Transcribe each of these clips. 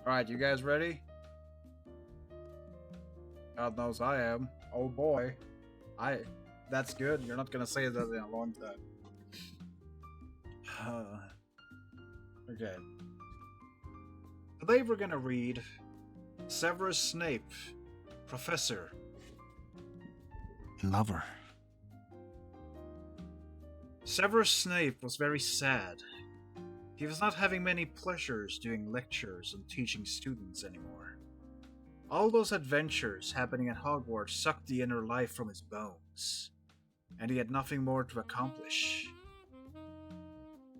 Alright, you guys ready? God knows I am. Oh boy. That's good. You're not gonna say that in a long time. Okay. Today we're gonna read Severus Snape, Professor, Lover. Severus Snape was very sad. He was not having many pleasures doing lectures and teaching students anymore. All those adventures happening at Hogwarts sucked the inner life from his bones, and he had nothing more to accomplish.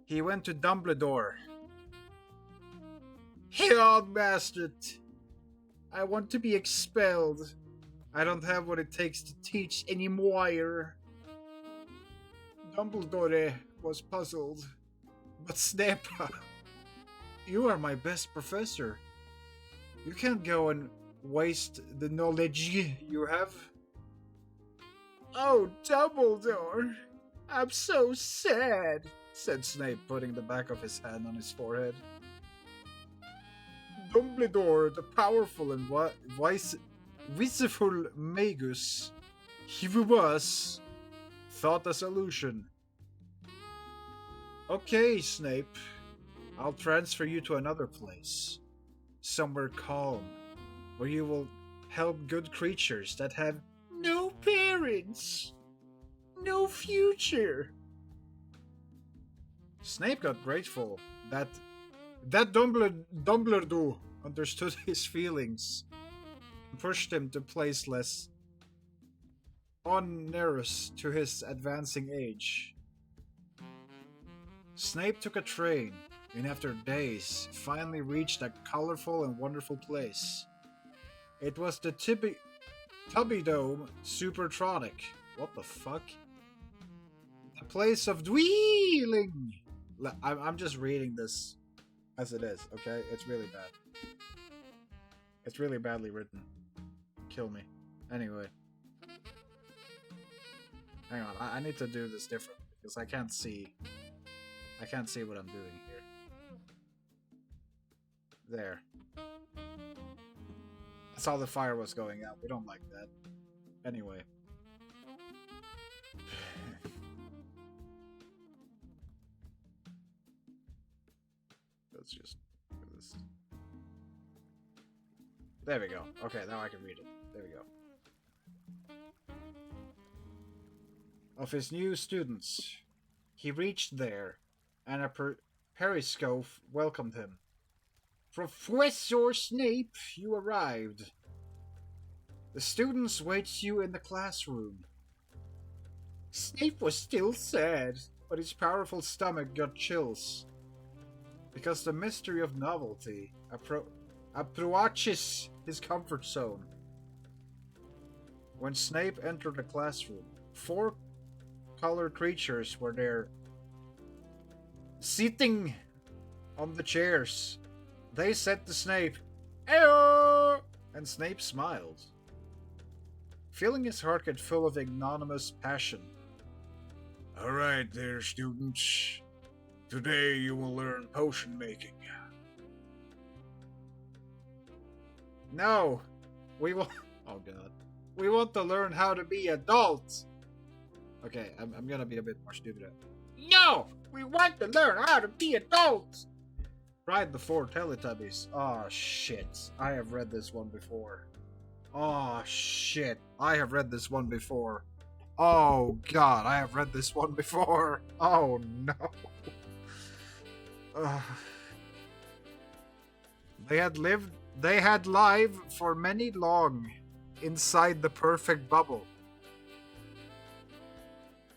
He went to Dumbledore. "Hey, old bastard! I want to be expelled. I don't have what it takes to teach anymore." Dumbledore was puzzled. "But Snape, you are my best professor. You can't go and waste the knowledge you have." "Oh, Dumbledore, I'm so sad," said Snape, putting the back of his hand on his forehead. Dumbledore, the powerful and wiseful magus he was, thought a solution. "Okay, Snape, I'll transfer you to another place. Somewhere calm, where you will help good creatures that have no parents, no future." Snape got grateful that Dumbledore understood his feelings and pushed him to place less onerous to his advancing age. Snape took a train, and after days, finally reached a colorful and wonderful place. It was the Tubbydome Supertronic. What the fuck? The place of dwelling. I'm just reading this as it is, okay? It's really bad. It's really badly written. Kill me. Anyway. Hang on, I need to do this different, because I can't see what I'm doing here. There. I saw the fire was going out. We don't like that. Anyway. Let's just do this. There we go. Okay, now I can read it. There we go. Of his new students. He reached there, and a periscope welcomed him. "Professor Snape, you arrived. The students wait you in the classroom." Snape was still sad, but his powerful stomach got chills, because the mystery of novelty approaches his comfort zone. When Snape entered the classroom, 4 colored creatures were there, sitting on the chairs. They said to Snape, "Eyo!" and Snape smiled, feeling his heart get full of ignominious passion. "Alright there, students. Today you will learn potion making." "No, we want..." Oh god. "We want to learn how to be adults." Okay, I'm gonna be a bit more stupid. "No! We want to learn how to be adults!" cried the 4 Teletubbies. Oh shit. I have read this one before. Oh shit. I have read this one before. Oh god, I have read this one before. Oh no. They had lived for many long inside the perfect bubble,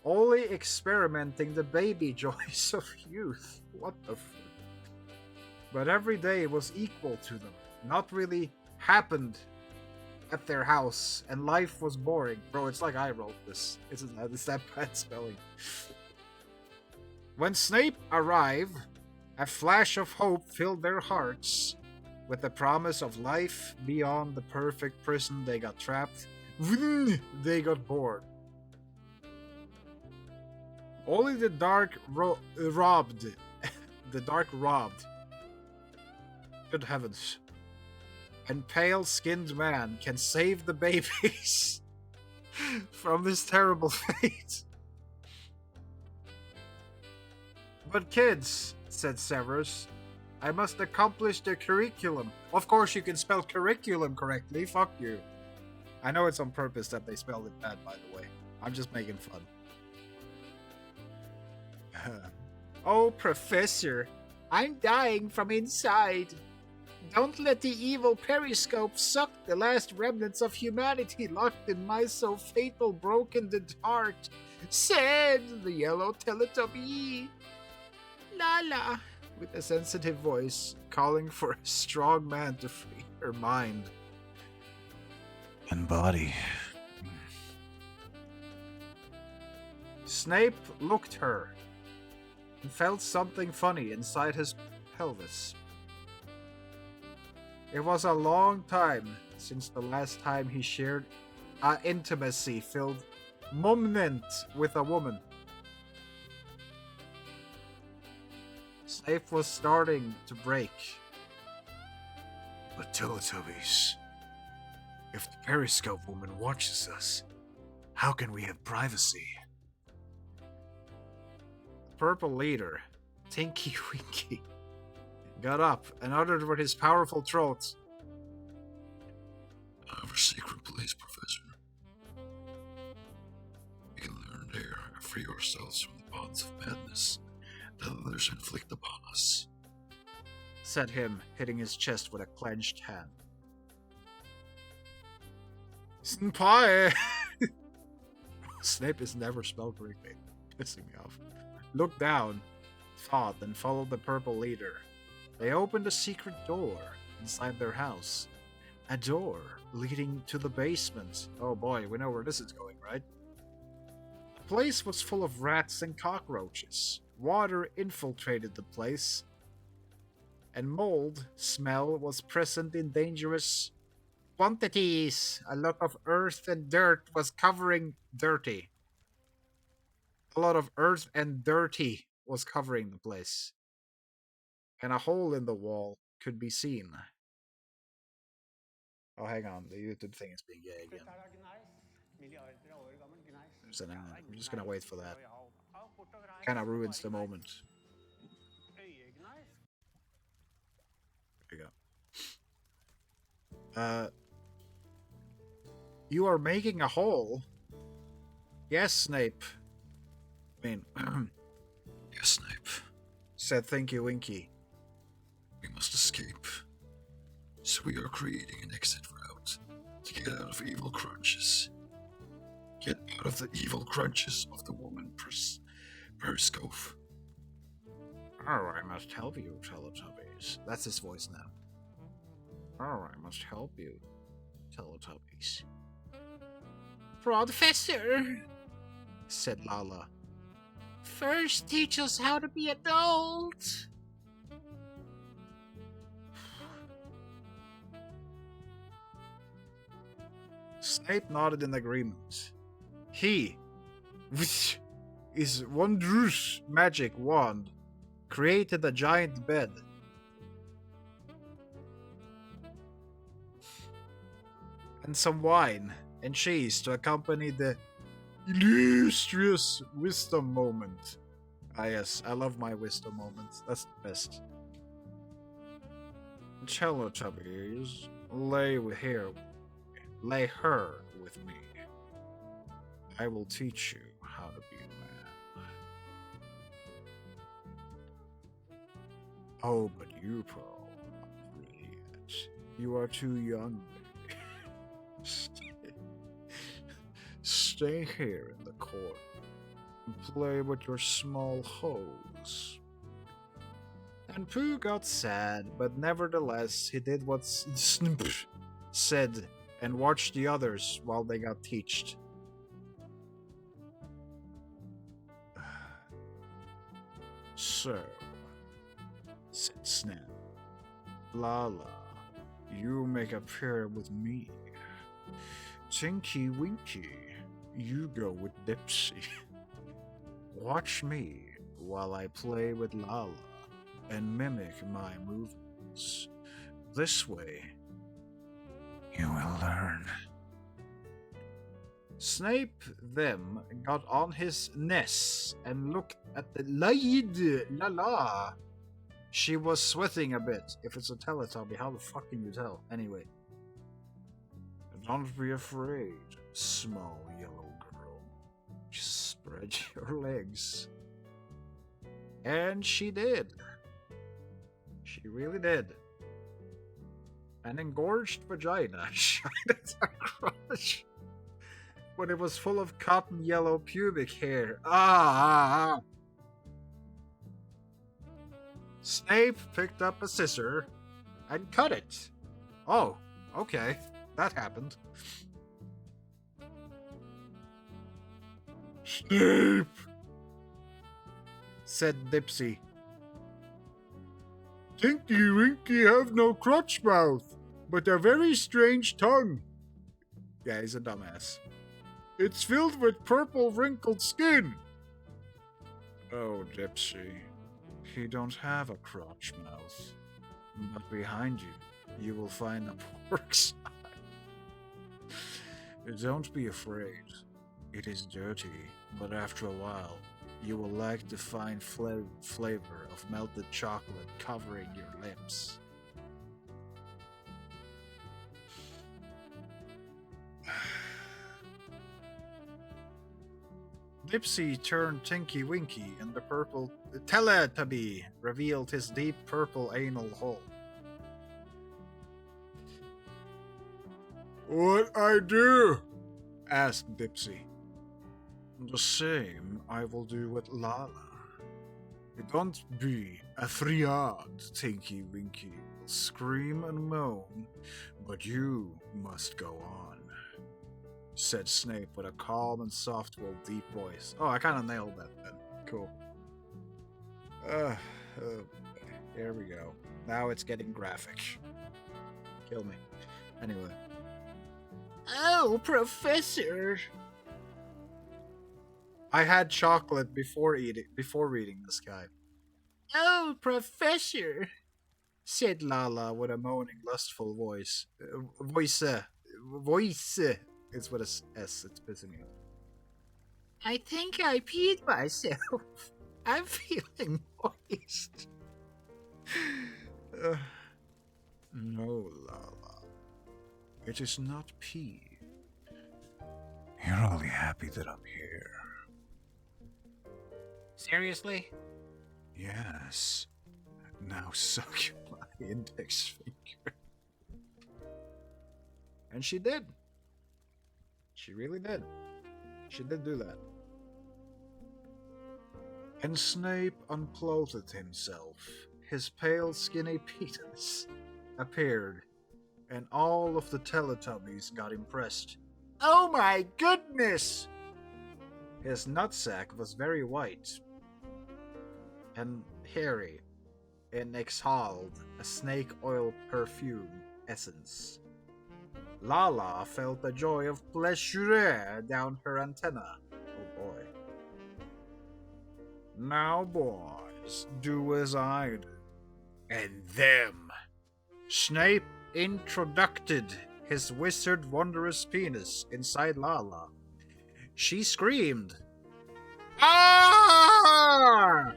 only experimenting the baby joys of youth. What the fuck? But every day was equal to them. Not really happened at their house, and life was boring. Bro, it's like I wrote this. It's that bad spelling. When Snape arrived, a flash of hope filled their hearts. With the promise of life beyond the perfect prison they got trapped, they got bored. Only the dark robbed. The dark robbed. Good heavens. and pale-skinned man can save the babies from this terrible fate. But kids, said Severus, I must accomplish the curriculum. Of course you can spell curriculum correctly, fuck you. I know it's on purpose that they spelled it bad, by the way. I'm just making fun. Oh, Professor, I'm dying from inside. Don't let the evil periscope suck the last remnants of humanity locked in my so fatal broken heart, said the yellow Teletubby. Lala, with a sensitive voice, calling for a strong man to free her mind and body. Snape looked her and felt something funny inside his pelvis. It was a long time since the last time he shared an intimacy-filled moment with a woman. Snape was starting to break. But Teletubbies, if the Periscope woman watches us, how can we have privacy? The purple leader, Tinky Winky, got up and uttered with his powerful throat. Our secret place, Professor. We can learn there and free ourselves from the bonds of madness that others inflict upon us, said him, hitting his chest with a clenched hand. Senpai! Snape is never spelled correctly, pissing me off. Looked down, thought, and followed the purple leader. They opened a secret door inside their house. A door leading to the basement. Oh boy, we know where this is going, right? The place was full of rats and cockroaches. Water infiltrated the place, and mold smell was present in dangerous quantities. A lot of earth and dirt was covering dirty. A lot of earth and dirty was covering the place. And a hole in the wall could be seen. Oh, hang on. The YouTube thing is being gay again. I'm just gonna wait for that. Kinda ruins the moment. There you go. You are making a hole? Yes, Snape. I mean, yes, Snape, said Thinky Winky. We must escape. So we are creating an exit route to get out of evil crunches. Get out of the evil crunches of the woman Periscope. Oh, I must help you, Teletubbies. That's his voice now. Oh, I must help you, Teletubbies. Professor, said Lala. First teach us how to be adults. Snape nodded in agreement. He, with his wondrous magic wand, created a giant bed. And some wine and cheese to accompany the illustrious wisdom moment. Ah yes, I love my wisdom moments. That's the best. Teletubbies, lay her with me. I will teach you how to be a man. Oh, but you, Pearl, not really yet. You are too young, baby. Stay here in the court and play with your small hose. And Pooh got sad, but nevertheless he did what Snip said and watched the others while they got teached. So, said Snap, Lala, you make a pair with me. Tinky Winky, you go with Dipsy. Watch me while I play with Lala and mimic my movements. This way, You will learn. Snape then got on his knees and looked at the lady. La la. She was sweating a bit. If it's a Teletubby, how the fuck can you tell? Anyway. Don't be afraid, small yellow girl. Just spread your legs. And she did. She really did. An engorged vagina shined at her crotch when it was full of cotton yellow pubic hair. Snape picked up a scissor and cut it. Oh, okay. That happened. Snape, said Dipsy. Tinky Winky have no crotch mouth, but a very strange tongue. Yeah, he's a dumbass. It's filled with purple wrinkled skin. Oh, Dipsy, he don't have a crotch mouth. But behind you will find a pork's eye. Don't be afraid. It is dirty, but after a while, you will like the fine flavor of melted chocolate covering your lips. Dipsy turned Tinky Winky, and the purple Teletubby revealed his deep purple anal hole. What I do? Asked Dipsy. The same I will do with Lala. Don't be afraid, Tinky Winky. Scream and moan, but you must go on, said Snape with a calm and soft, deep voice. Oh, I kind of nailed that then. Cool. There we go. Now it's getting graphic. Kill me. Anyway. Oh, Professor! I had chocolate before reading this guy. Oh, Professor! Said Lala with a moaning, lustful voice. Voice is with a S. It's pissing me off. I think I peed myself. I'm feeling moist. No, Lala. It is not pee. You're only happy that I'm here. Seriously? Yes. Now suck my index finger. And she did. She really did. She did do that. And Snape unclothed himself. His pale, skinny penis appeared, and all of the Teletubbies got impressed. Oh my goodness! His nutsack was very white and hairy, and exhaled a snake oil perfume essence. Lala felt the joy of pleasure down her antenna. Oh boy. Now, boys, do as I do. And them. Snape introduced his wizard wondrous penis inside Lala. She screamed. Ah!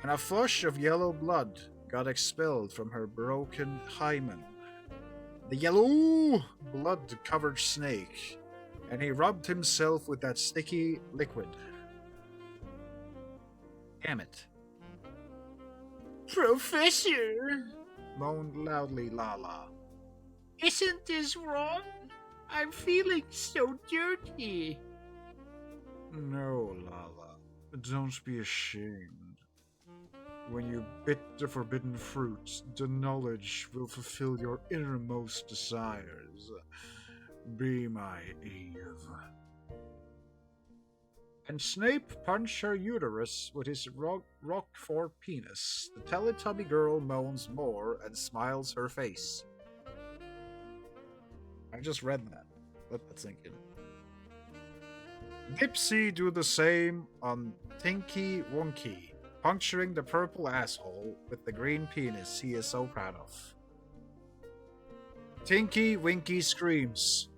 And a flush of yellow blood got expelled from her broken hymen. The yellow blood covered Snake, and he rubbed himself with that sticky liquid. Damn it. Professor, moaned loudly Lala. Isn't this wrong? I'm feeling so dirty. No, Lala. Don't be ashamed. When you bit the forbidden fruit, the knowledge will fulfill your innermost desires. Be my Eve. And Snape punched her uterus with his Roquefort penis. The Teletubby girl moans more and smiles her face. I just read that. Let that sink in. Dipsy do the same on Tinky Winky. puncturing the purple asshole with the green penis he is so proud of. Tinky Winky screams.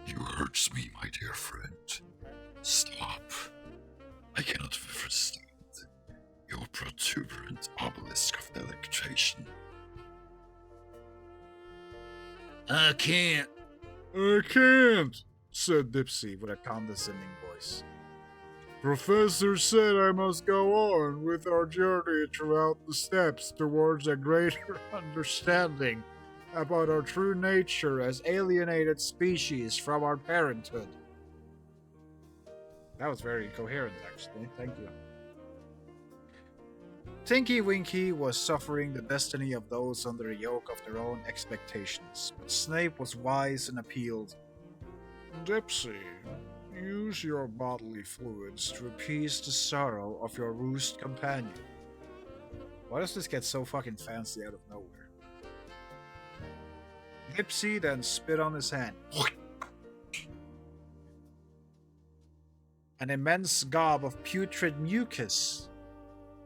You hurt me, my dear friend. Stop. I cannot withstand your protuberant obelisk of delectation. I can't, said Dipsy with a condescending voice. Professor said I must go on with our journey throughout the steps towards a greater understanding about our true nature as alienated species from our parenthood. That was very coherent, actually. Thank you. Tinky Winky was suffering the destiny of those under the yoke of their own expectations, but Snape was wise and appealed. Dipsy, use your bodily fluids to appease the sorrow of your roost companion. Why does this get so fucking fancy out of nowhere? Dipsy then spit on his hand. An immense gob of putrid mucus.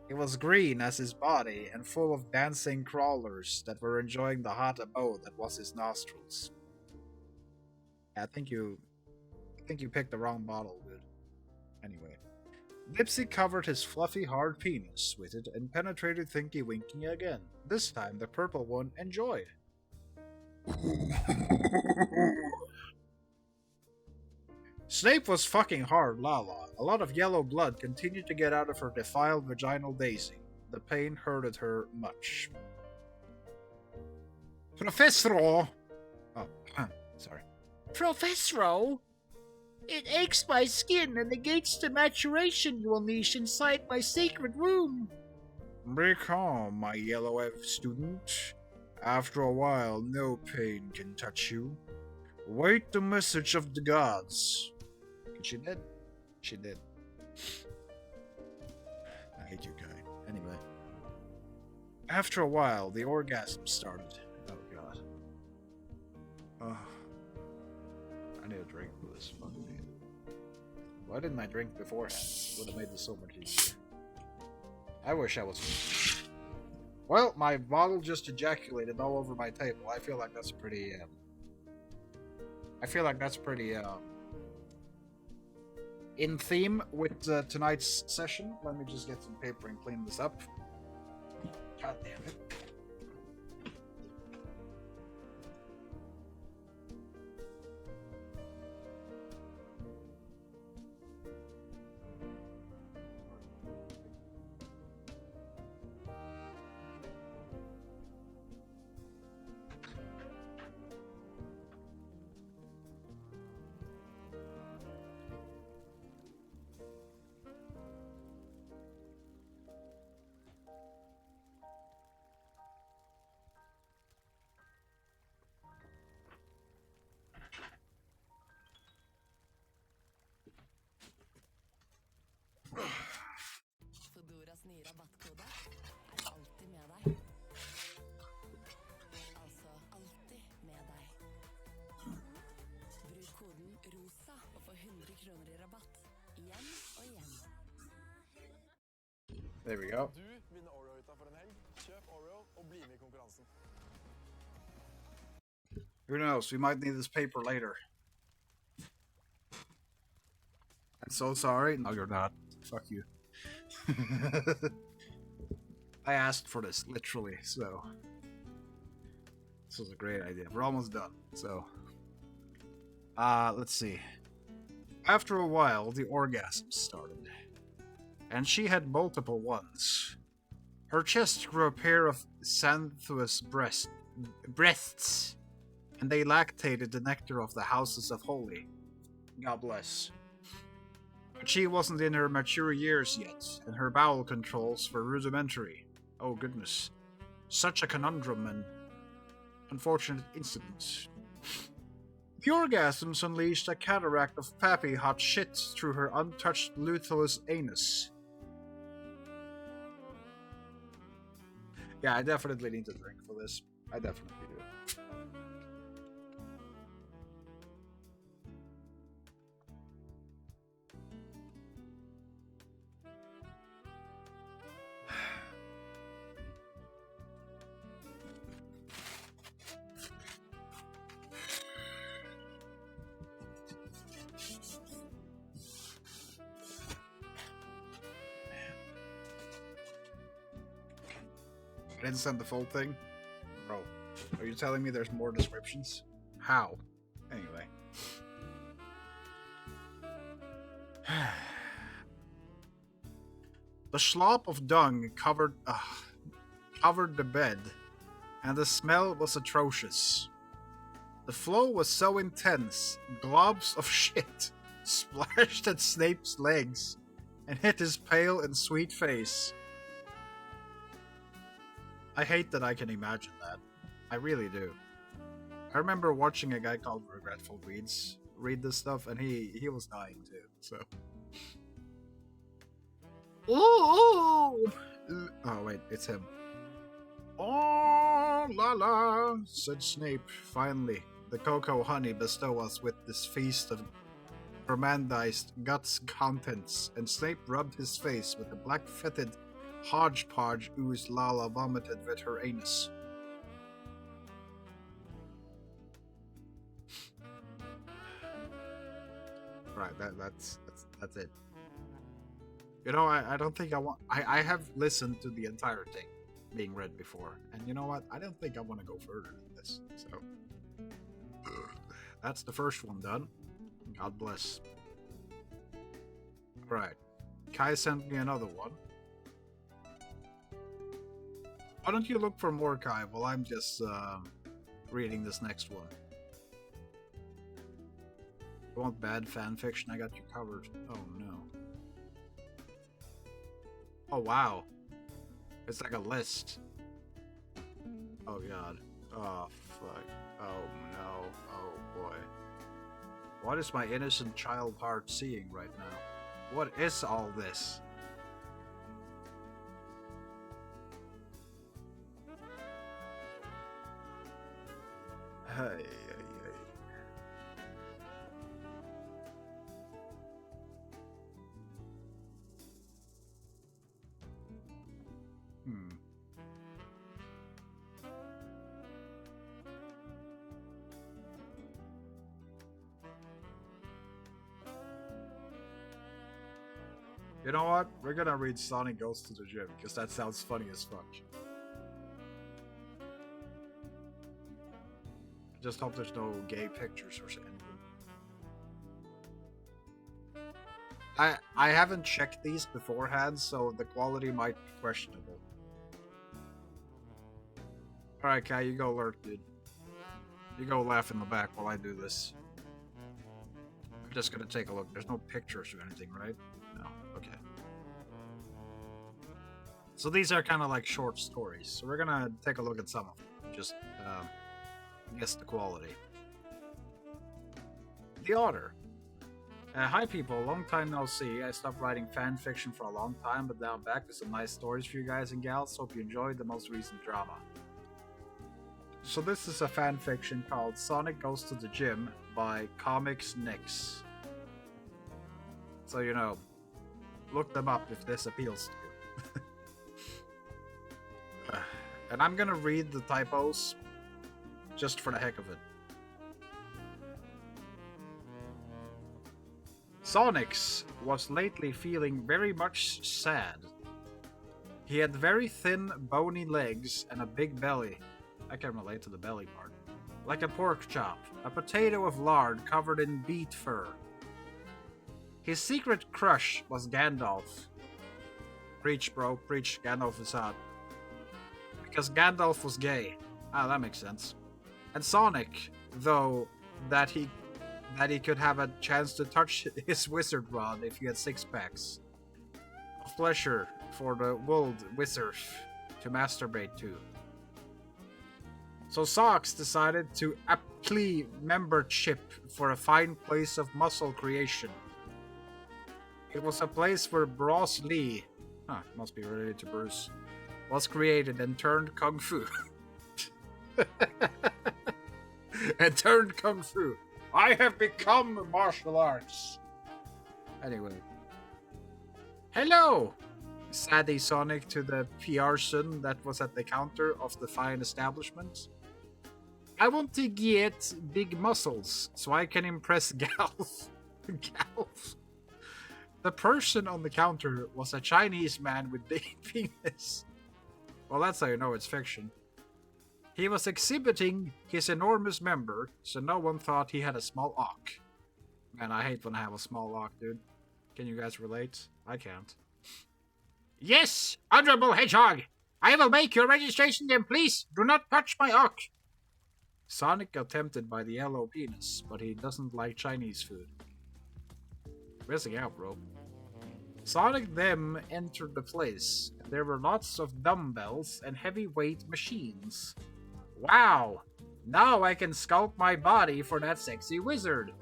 It was green as his body and full of dancing crawlers that were enjoying the hot abode that was his nostrils. I think you picked the wrong bottle, dude. Anyway, Dipsy covered his fluffy hard penis with it and penetrated Tinky Winky again. This time the purple one enjoyed. Snape was fucking hard Lala. A lot of yellow blood continued to get out of her defiled vaginal daisy. The pain hurted her much. Professor! Oh, sorry. Professor! It aches my skin and negates the maturation you unleash inside my sacred womb. Be calm, my yellow elf student. After a while, no pain can touch you. Wait the message of the gods. She did. She did. I hate you, guy. Anyway. After a while, the orgasm started. Oh, God. Oh. I need a drink for this. Fuck me. Why didn't I drink beforehand? Would have made this so much easier. I wish I was... Well, my bottle just ejaculated all over my table. I feel like that's pretty, in theme with tonight's session. Let me just get some paper and clean this up. God damn it. Fodoras nye rabattkode. Alltid med deg. Altså alltid med deg. Bruk koden ROSA og få 100 kroner i rabatt. Igjen og igjen. There we go. Du vinner Oreo-hytta for en helg. Kjøp Oreo og bli med i konkurransen. Who knows? We might need this paper later. I'm so sorry. No, you're not. Fuck you. I asked for this, literally, so... This was a great idea. We're almost done, so... let's see. After a while, the orgasm started. And she had multiple ones. Her chest grew a pair of xanthous breasts, and they lactated the nectar of the houses of holy. God bless. But she wasn't in her mature years yet, and her bowel controls were rudimentary. Oh goodness. Such a conundrum and unfortunate incident. The orgasms unleashed a cataract of pappy hot shit through her untouched lutulous anus. Yeah, I definitely need to drink for this. I definitely do. I didn't send the full thing? Bro, are you telling me there's more descriptions? How? Anyway. The slop of dung covered the bed, and the smell was atrocious. The flow was so intense, globs of shit splashed at Snape's legs and hit his pale and sweet face. I hate that I can imagine that. I really do. I remember watching a guy called Regretful Weeds read this stuff, and he was dying too, so... Ooh! Oh wait, it's him. Oh la la, said Snape. Finally, the cocoa honey bestow us with this feast of gormandized guts contents, and Snape rubbed his face with the black fetid hodgepodge ooze Lala vomited with her anus. Right, that's it. You know, I don't think I want... I have listened to the entire thing being read before, and you know what? I don't think I want to go further than this, so... That's the first one done. God bless. Right. Kai sent me another one. Why don't you look for more, Kai, while I'm just reading this next one? You want bad fanfiction? I got you covered. Oh no. Oh wow. It's like a list. Oh god. Oh fuck. Oh no. Oh boy. What is my innocent child heart seeing right now? What is all this? Hey. You know what? We're gonna read Sonic Goes to the Gym, because that sounds funny as fuck. Just hope there's no gay pictures or something. I haven't checked these beforehand, so the quality might be questionable. Alright, Kai, you go lurk, dude. You go laugh in the back while I do this. I'm just gonna take a look. There's no pictures or anything, right? No, okay. So these are kind of like short stories. So we're gonna take a look at some of them. Just guess the quality. The Otter. Hi people, long time no see. I stopped writing fan fiction for a long time, but now I'm back with some nice stories for you guys and gals. Hope you enjoyed the most recent drama. So this is a fan fiction called Sonic Goes to the Gym by Comics Nix. So you know, look them up if this appeals to you. And I'm gonna read the typos just for the heck of it. Sonix was lately feeling very much sad. He had very thin, bony legs and a big belly. I can relate to the belly part. Like a pork chop, a potato of lard covered in beet fur. His secret crush was Gandalf. Preach, bro, preach, Gandalf is hot. Because Gandalf was gay. Ah, that makes sense. And Sonic, though, that he could have a chance to touch his wizard rod if he had six packs. A pleasure for the world wizard to masturbate to. So Sox decided to apply membership for a fine place of muscle creation. It was a place where Bruce Lee, must be related to Bruce, was created and turned kung fu. And turned kung fu. I have become martial arts. Anyway. Hello! Saddy Sonic to the PR son that was at the counter of the fine establishment. I want to get big muscles so I can impress gals. Gals. The person on the counter was a Chinese man with big penis. Well, that's how you know it's fiction. He was exhibiting his enormous member, so no one thought he had a small ock. Man, I hate when I have a small ock, dude. Can you guys relate? I can't. Yes, Honorable Hedgehog! I will make your registration then, please! Do not touch my ock! Sonic got tempted by the yellow penis, but he doesn't like Chinese food. Missing out, bro. Sonic then entered the place, and there were lots of dumbbells and heavyweight machines. Wow! Now I can sculpt my body for that sexy wizard.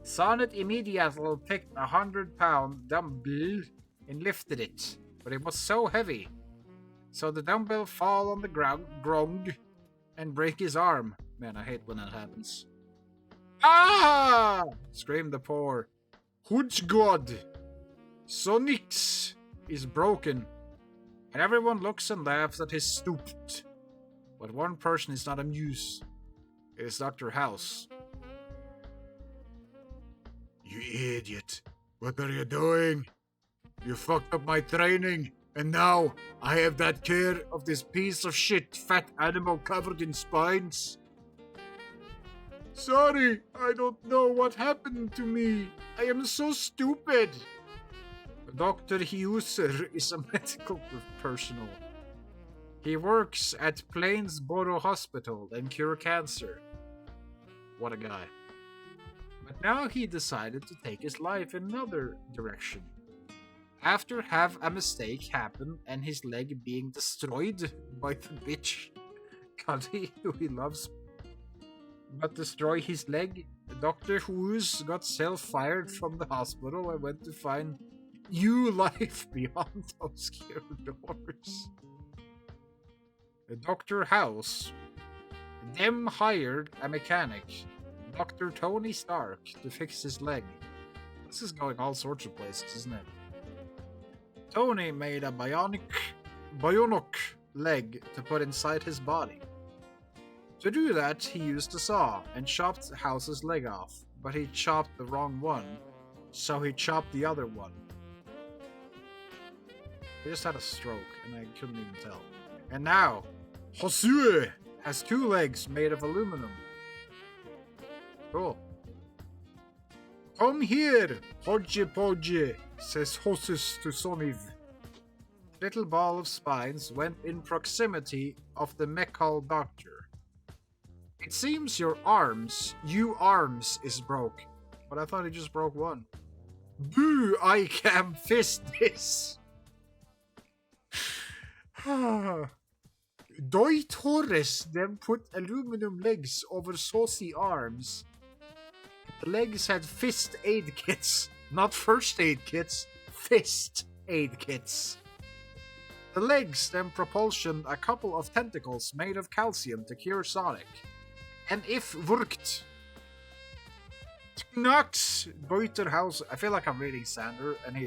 Sonic immediately picked a 100-pound dumbbell and lifted it, but it was so heavy. So the dumbbell fall on the ground and break his arm. Man, I hate when that happens. Ah! Screamed the poor Hood's God. Sonic's is broken, and everyone looks and laughs at his stooped. But one person is not amused. It is Dr. House. You idiot. What are you doing? You fucked up my training, and now I have that care of this piece of shit fat animal covered in spines. Sorry, I don't know what happened to me. I am so stupid. Dr. Huser is a medical personnel. He works at Plainsboro Hospital and cure cancer. What a guy. But now he decided to take his life in another direction. After have a mistake happen and his leg being destroyed by the bitch Cuddy, who he loves, but destroy his leg, Dr. Who's got self-fired from the hospital and went to find new life beyond those doors. Dr. House then hired a mechanic, Dr. Tony Stark, to fix his leg. This is going all sorts of places, isn't it? Tony made a bionic leg to put inside his body. To do that, he used a saw and chopped House's leg off, but he chopped the wrong one, so he chopped the other one. He just had a stroke, and I couldn't even tell. And now, Hosue has 2 legs made of aluminum. Cool. Come here, Hodge, says Hosus to Soniv. Little ball of spines went in proximity of the Mechal doctor. It seems your arms is broke. But I thought he just broke one. Boo, I can fist this. Doi Torres then put aluminum legs over saucy arms. The legs had fist aid kits, not first aid kits, fist aid kits. The legs then propulsioned a couple of tentacles made of calcium to cure Sonic. And if worked, Knox Beuterhaus. I feel like I'm reading Sander, and he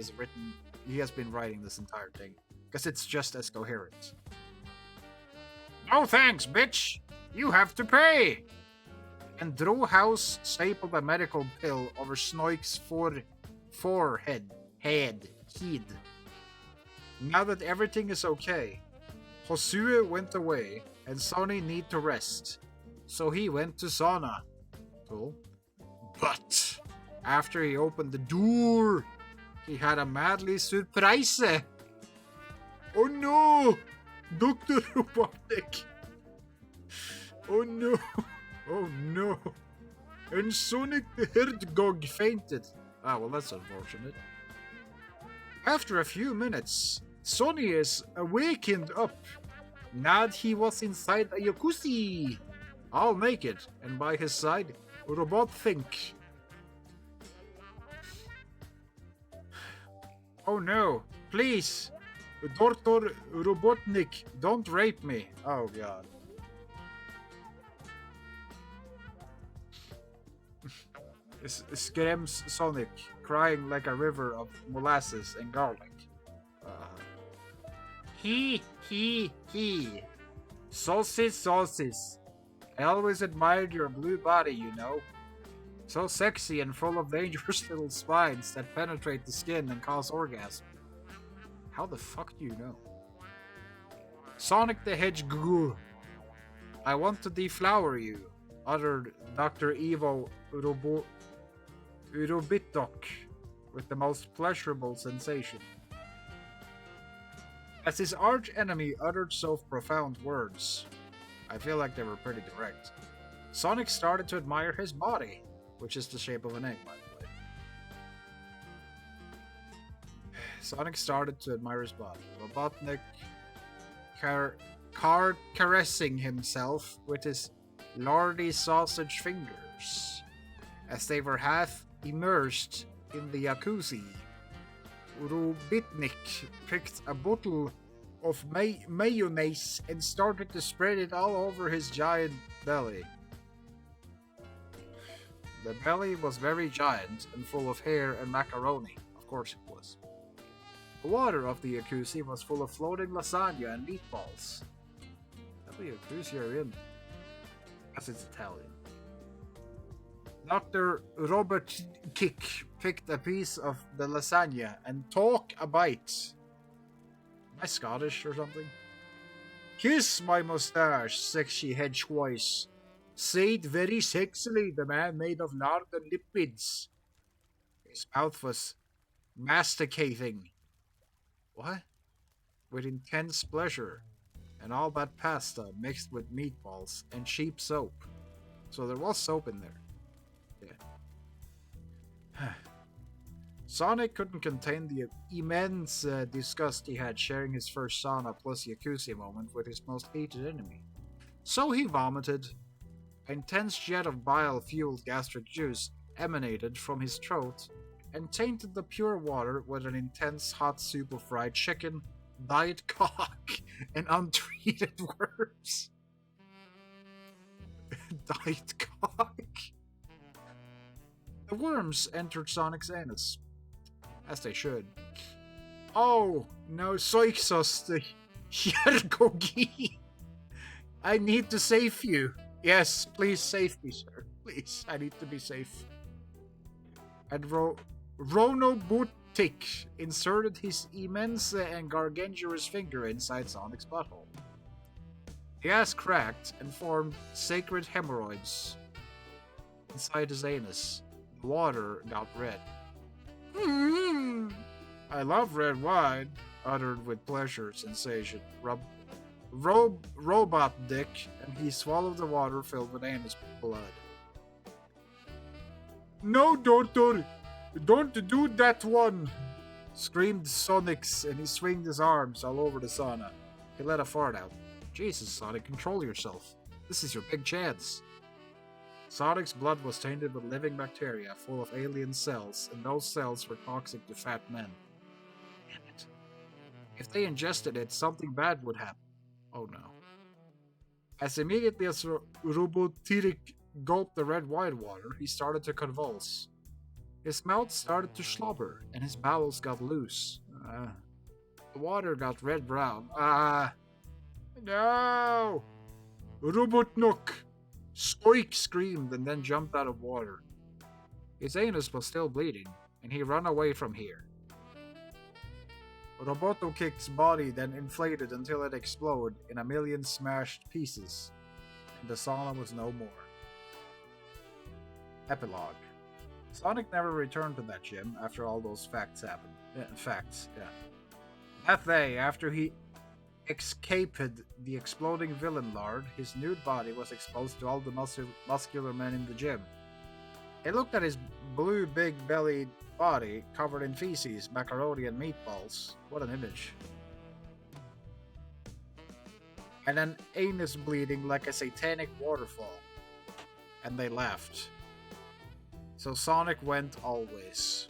has been writing this entire thing. Because it's just as coherent. No thanks, bitch! You have to pay! And Drew House stapled a medical pill over Snoik's forehead. Head. Now that everything is okay, Hosue went away, and Sonny need to rest. So he went to sauna. Cool. But after he opened the door, he had a madly surprise. Oh no! Dr. Robotnik! Oh no! Oh no! And Sonic the Hedgehog fainted. Ah, well, that's unfortunate. After a few minutes, Sonny is awakened up. Now he was inside a jacuzzi, all naked, and by his side, Robotnik. Oh no! Please! Dr. Robotnik, don't rape me. Oh god. Screams Sonic, crying like a river of molasses and garlic. He. Sauces. I always admired your blue body, you know. So sexy and full of dangerous little spines that penetrate the skin and cause orgasm. How the fuck do you know? Sonic the Hedgehog. I want to deflower you, uttered Dr. Evo Urobitok with the most pleasurable sensation. As his arch enemy uttered so profound words, I feel like they were pretty direct, Sonic started to admire his body, which is the shape of an egg, by the way. Sonic started to admire his body. Robotnik caressing himself with his lardy sausage fingers as they were half immersed in the jacuzzi. Rubitnik picked a bottle of mayonnaise and started to spread it all over his giant belly. The belly was very giant and full of hair and macaroni. Of course it was. The water of the jacuzzi was full of floating lasagna and meatballs. What jacuzzi are you in? Because it's Italian. Dr. Robert Kick picked a piece of the lasagna and took a bite. Am I Scottish or something? Kiss my mustache, sexy hedgehogs. Said very sexily, the man made of lard and lipids. His mouth was masticating. What? With intense pleasure. And all that pasta mixed with meatballs and cheap soap. So there was soap in there. Yeah. Sonic couldn't contain the immense disgust he had sharing his first sauna plus jacuzzi moment with his most hated enemy. So he vomited. An intense jet of bile-fueled gastric juice emanated from his throat and tainted the pure water with an intense hot soup of fried chicken, diet cock, and untreated worms. Diet cock? The worms entered Sonic's anus. As they should. Oh, no, Soixoste. Järgogi. I need to save you. Yes, please save me, sir. Please, I need to be safe. And Rono Butik inserted his immense and gargantuous finger inside Sonic's butthole. The ass cracked and formed sacred hemorrhoids inside his anus. The water got red. I love red wine, uttered with pleasure sensation. Robot Dick, and he swallowed the water filled with anus blood. No, doctor! Don't do that one! Screamed Sonic, and he swinged his arms all over the sauna. He let a fart out. Jesus, Sonic, control yourself. This is your big chance. Sonic's blood was tainted with living bacteria full of alien cells, and those cells were toxic to fat men. Damn it. If they ingested it, something bad would happen. Oh no. As immediately as Robotirik gulped the red wine water, he started to convulse. His mouth started to slobber, and his bowels got loose. The water got red-brown. No! Robotnik! Stoik screamed and then jumped out of water. His anus was still bleeding, and he ran away from here. Robotokick's body then inflated until it exploded in a million smashed pieces, and the sauna was no more. Epilogue. Sonic never returned to that gym after all those facts happened. That day, after he escaped the exploding villain lord, his nude body was exposed to all the muscular men in the gym. They looked at his blue big-bellied body covered in feces, macaroni, and meatballs. What an image. And an anus bleeding like a satanic waterfall. And they laughed. So Sonic went always.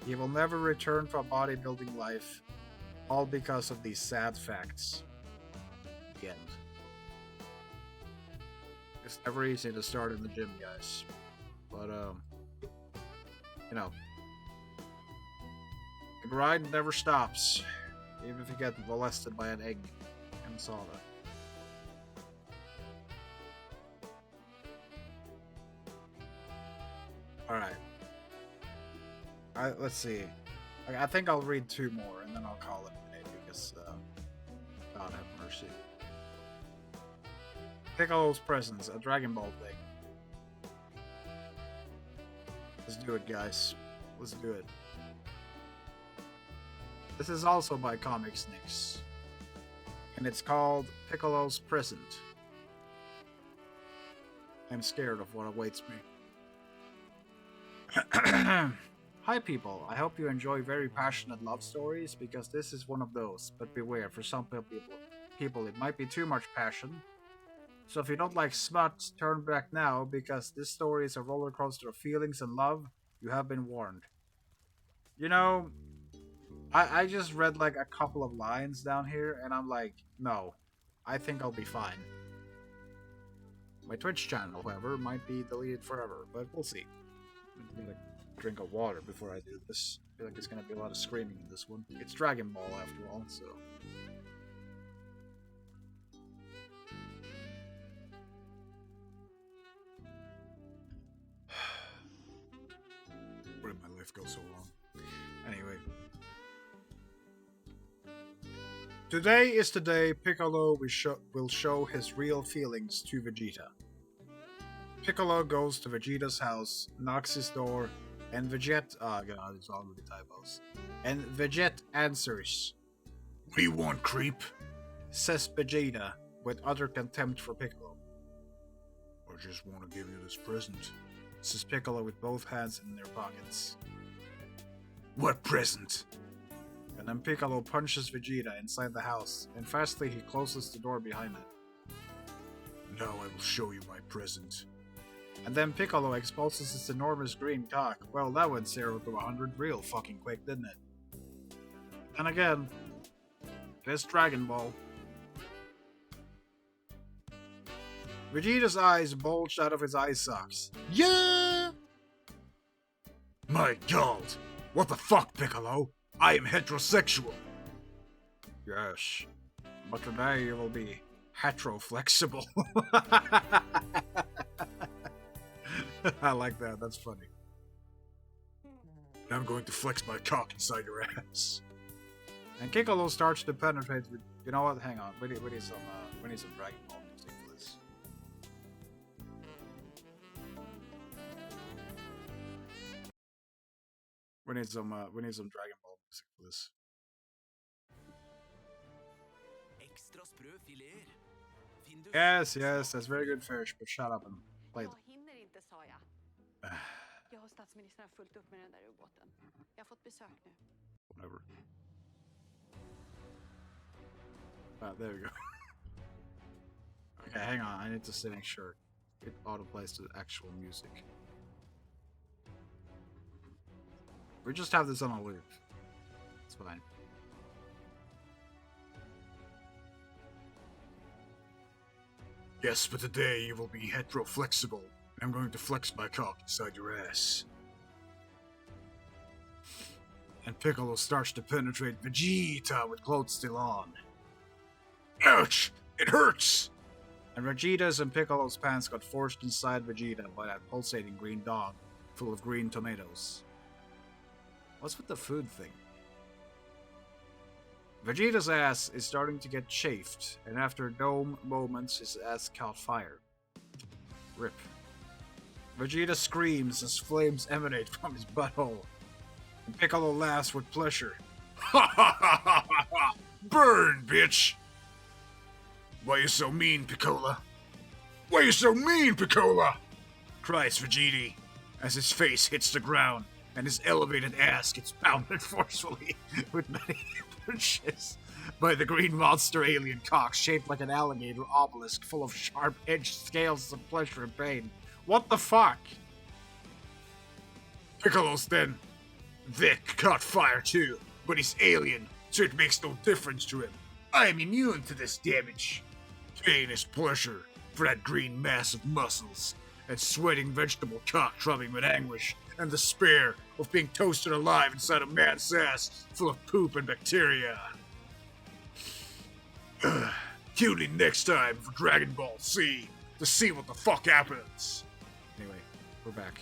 He will never return to a bodybuilding life, all because of these sad facts. The end. It's never easy to start in the gym, guys. But, you know, the grind never stops, even if you get molested by an egg in sauna. Alright. Let's see. I think I'll read two more and then I'll call it a day because God have mercy. Piccolo's presence, a Dragon Ball thing. Let's do it, guys. Let's do it. This is also by Comics Nix. And it's called Piccolo's Present. I'm scared of what awaits me. Hi people, I hope you enjoy very passionate love stories because this is one of those, but beware, for some people it might be too much passion. So if you don't like smut, turn back now because this story is a roller coaster of feelings and love. You have been warned. You know, I just read like a couple of lines down here and I'm like, no, I think I'll be fine. My Twitch channel, however, might be deleted forever, but we'll see. I'm gonna drink of water before I do this. I feel like there's gonna be a lot of screaming in this one. It's Dragon Ball after all, so. Where did my life go so long? Anyway. Today is the day Piccolo will show his real feelings to Vegeta. Piccolo goes to Vegeta's house, knocks his door, and Vegeta... Oh god, it's already typos. And Vegeta answers. What do you want, creep? Says Vegeta, with utter contempt for Piccolo. I just want to give you this present, says Piccolo with both hands in their pockets. What present? And then Piccolo punches Vegeta inside the house, and fastly he closes the door behind it. Now I will show you my present. And then Piccolo exposes his enormous green cock. Well, that went 0 to 100 real fucking quick, didn't it? And again, it is Dragon Ball. Vegeta's eyes bulged out of his eye sockets. Yeah! My god! What the fuck, Piccolo? I am heterosexual! Yes, but today you will be heteroflexible. I like that, that's funny. I'm going to flex my cock inside your ass. And Piccolo starts to penetrate with... You know what, hang on, we need some Dragon Ball music for this. We need some Dragon Ball music for this. Yes, that's very good fish, but shut up and play them. Jag har statsministern fullt upp med den där ubåten. Jag har fått besök nu. Whatever. There we go. Okay, hang on. I need to make sure it autoplays to the actual music. We just have this on a loop. It's fine. Yes, but today you will be heteroflexible. I'm going to flex my cock inside your ass. And Piccolo starts to penetrate Vegeta with clothes still on. Ouch! It hurts! And Vegeta's and Piccolo's pants got forced inside Vegeta by that pulsating green dog full of green tomatoes. What's with the food thing? Vegeta's ass is starting to get chafed, and after dome moments his ass caught fire. Rip. Vegeta screams as flames emanate from his butthole. And Piccolo laughs with pleasure. Ha ha ha ha ha ha! Burn, bitch! Why you so mean, Piccolo? Why you so mean, Piccolo? Cries Vegeta as his face hits the ground and his elevated ass gets pounded forcefully with many punches by the green monster alien cock shaped like an alligator obelisk full of sharp-edged scales of pleasure and pain. What the fuck? Piccolo's then. Vic caught fire too, but he's alien, so it makes no difference to him. I am immune to this damage. Pain is pleasure for that green mass of muscles, and sweating vegetable cock throbbing with anguish and despair of being toasted alive inside a man's ass full of poop and bacteria. Tune in next time for Dragon Ball Z to see what the fuck happens. Anyway, we're back.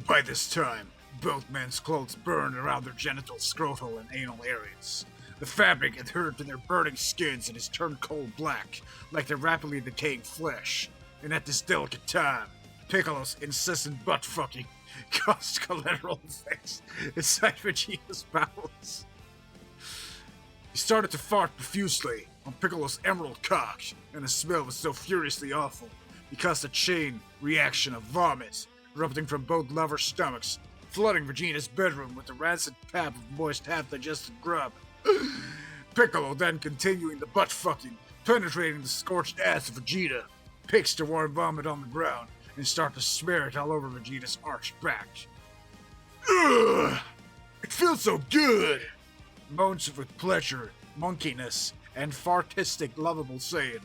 By this time, Both men's clothes burned around their genital, scrotal, and anal areas. The fabric adhered to their burning skins and is turned coal black, like their rapidly decaying flesh. And at this delicate time, Piccolo's incessant butt fucking caused collateral effects inside Vegeta's bowels. He started to fart profusely on Piccolo's emerald cock, and the smell was so furiously awful because the chain reaction of vomit erupting from both lovers' stomachs, flooding Vegeta's bedroom with a rancid pap of moist half-digested grub. Piccolo then continuing the butt fucking, penetrating the scorched ass of Vegeta, picks the warm vomit on the ground and start to smear it all over Vegeta's arched back. Ugh! It feels so good! Moans with pleasure, monkeyness, and fartistic lovable Saiyan.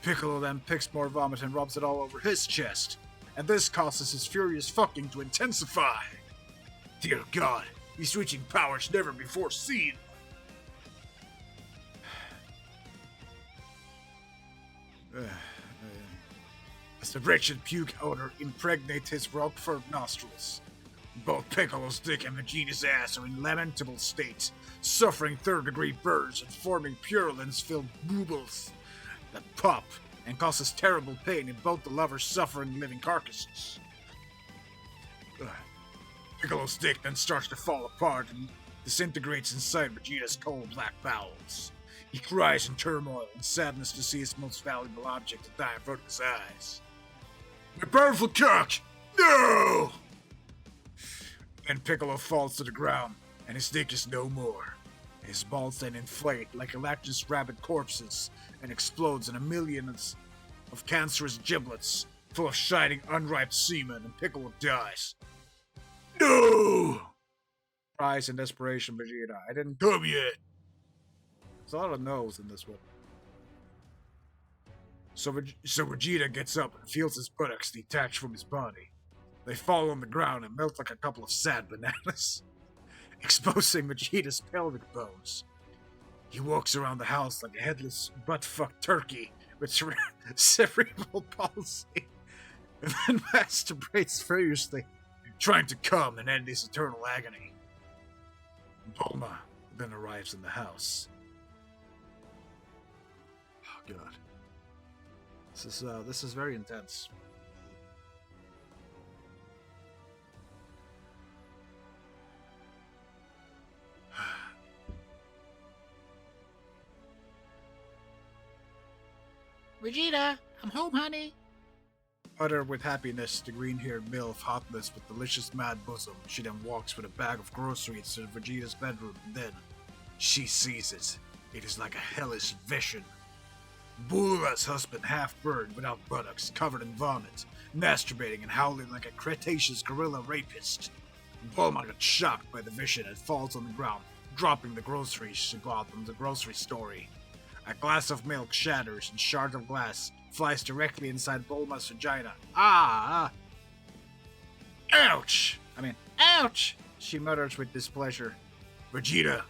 Piccolo then picks more vomit and rubs it all over his chest, and this causes his furious fucking to intensify. Dear God, he's reaching powers never before seen. As the wretched puke odor impregnates his rock-filled nostrils, both Piccolo's dick and Vegeta's ass are in lamentable states, suffering third-degree burns and forming purulence-filled bubbles that pop and causes terrible pain in both the lovers' suffering living carcasses. Piccolo's dick then starts to fall apart and disintegrates inside Vegeta's cold black bowels. He cries in turmoil and sadness to see his most valuable object to die in front of his eyes. My powerful cock! No! And Piccolo falls to the ground, and his dick is no more. His balls then inflate like Galactus rabbit corpses and explodes in a millions of cancerous giblets full of shining unripe semen, and Piccolo dies. No! Cries in desperation, Vegeta. I didn't come yet. There's a lot of no's in this one. So Vegeta gets up and feels his buttocks detach from his body. They fall on the ground and melt like a couple of sad bananas, exposing Vegeta's pelvic bones. He walks around the house like a headless butt-fucked turkey with cerebral palsy, and then masturbates furiously, trying to come and end his eternal agony. Bulma then arrives in the house. Oh God, this is very intense. Vegeta, I'm home, honey. Utter with happiness, the green-haired MILF hotness with delicious mad bosom. She then walks with a bag of groceries to Vegeta's bedroom, and then she sees it. It is like a hellish vision. Bulma's husband, half-burned, without buttocks, covered in vomit, masturbating and howling like a Cretaceous gorilla rapist. Bulma gets shocked by the vision and falls on the ground, dropping the groceries she bought from the grocery store. A glass of milk shatters and shards of glass flies directly inside Bulma's vagina. Ah! Ouch! Ouch! She mutters with displeasure. Vegeta!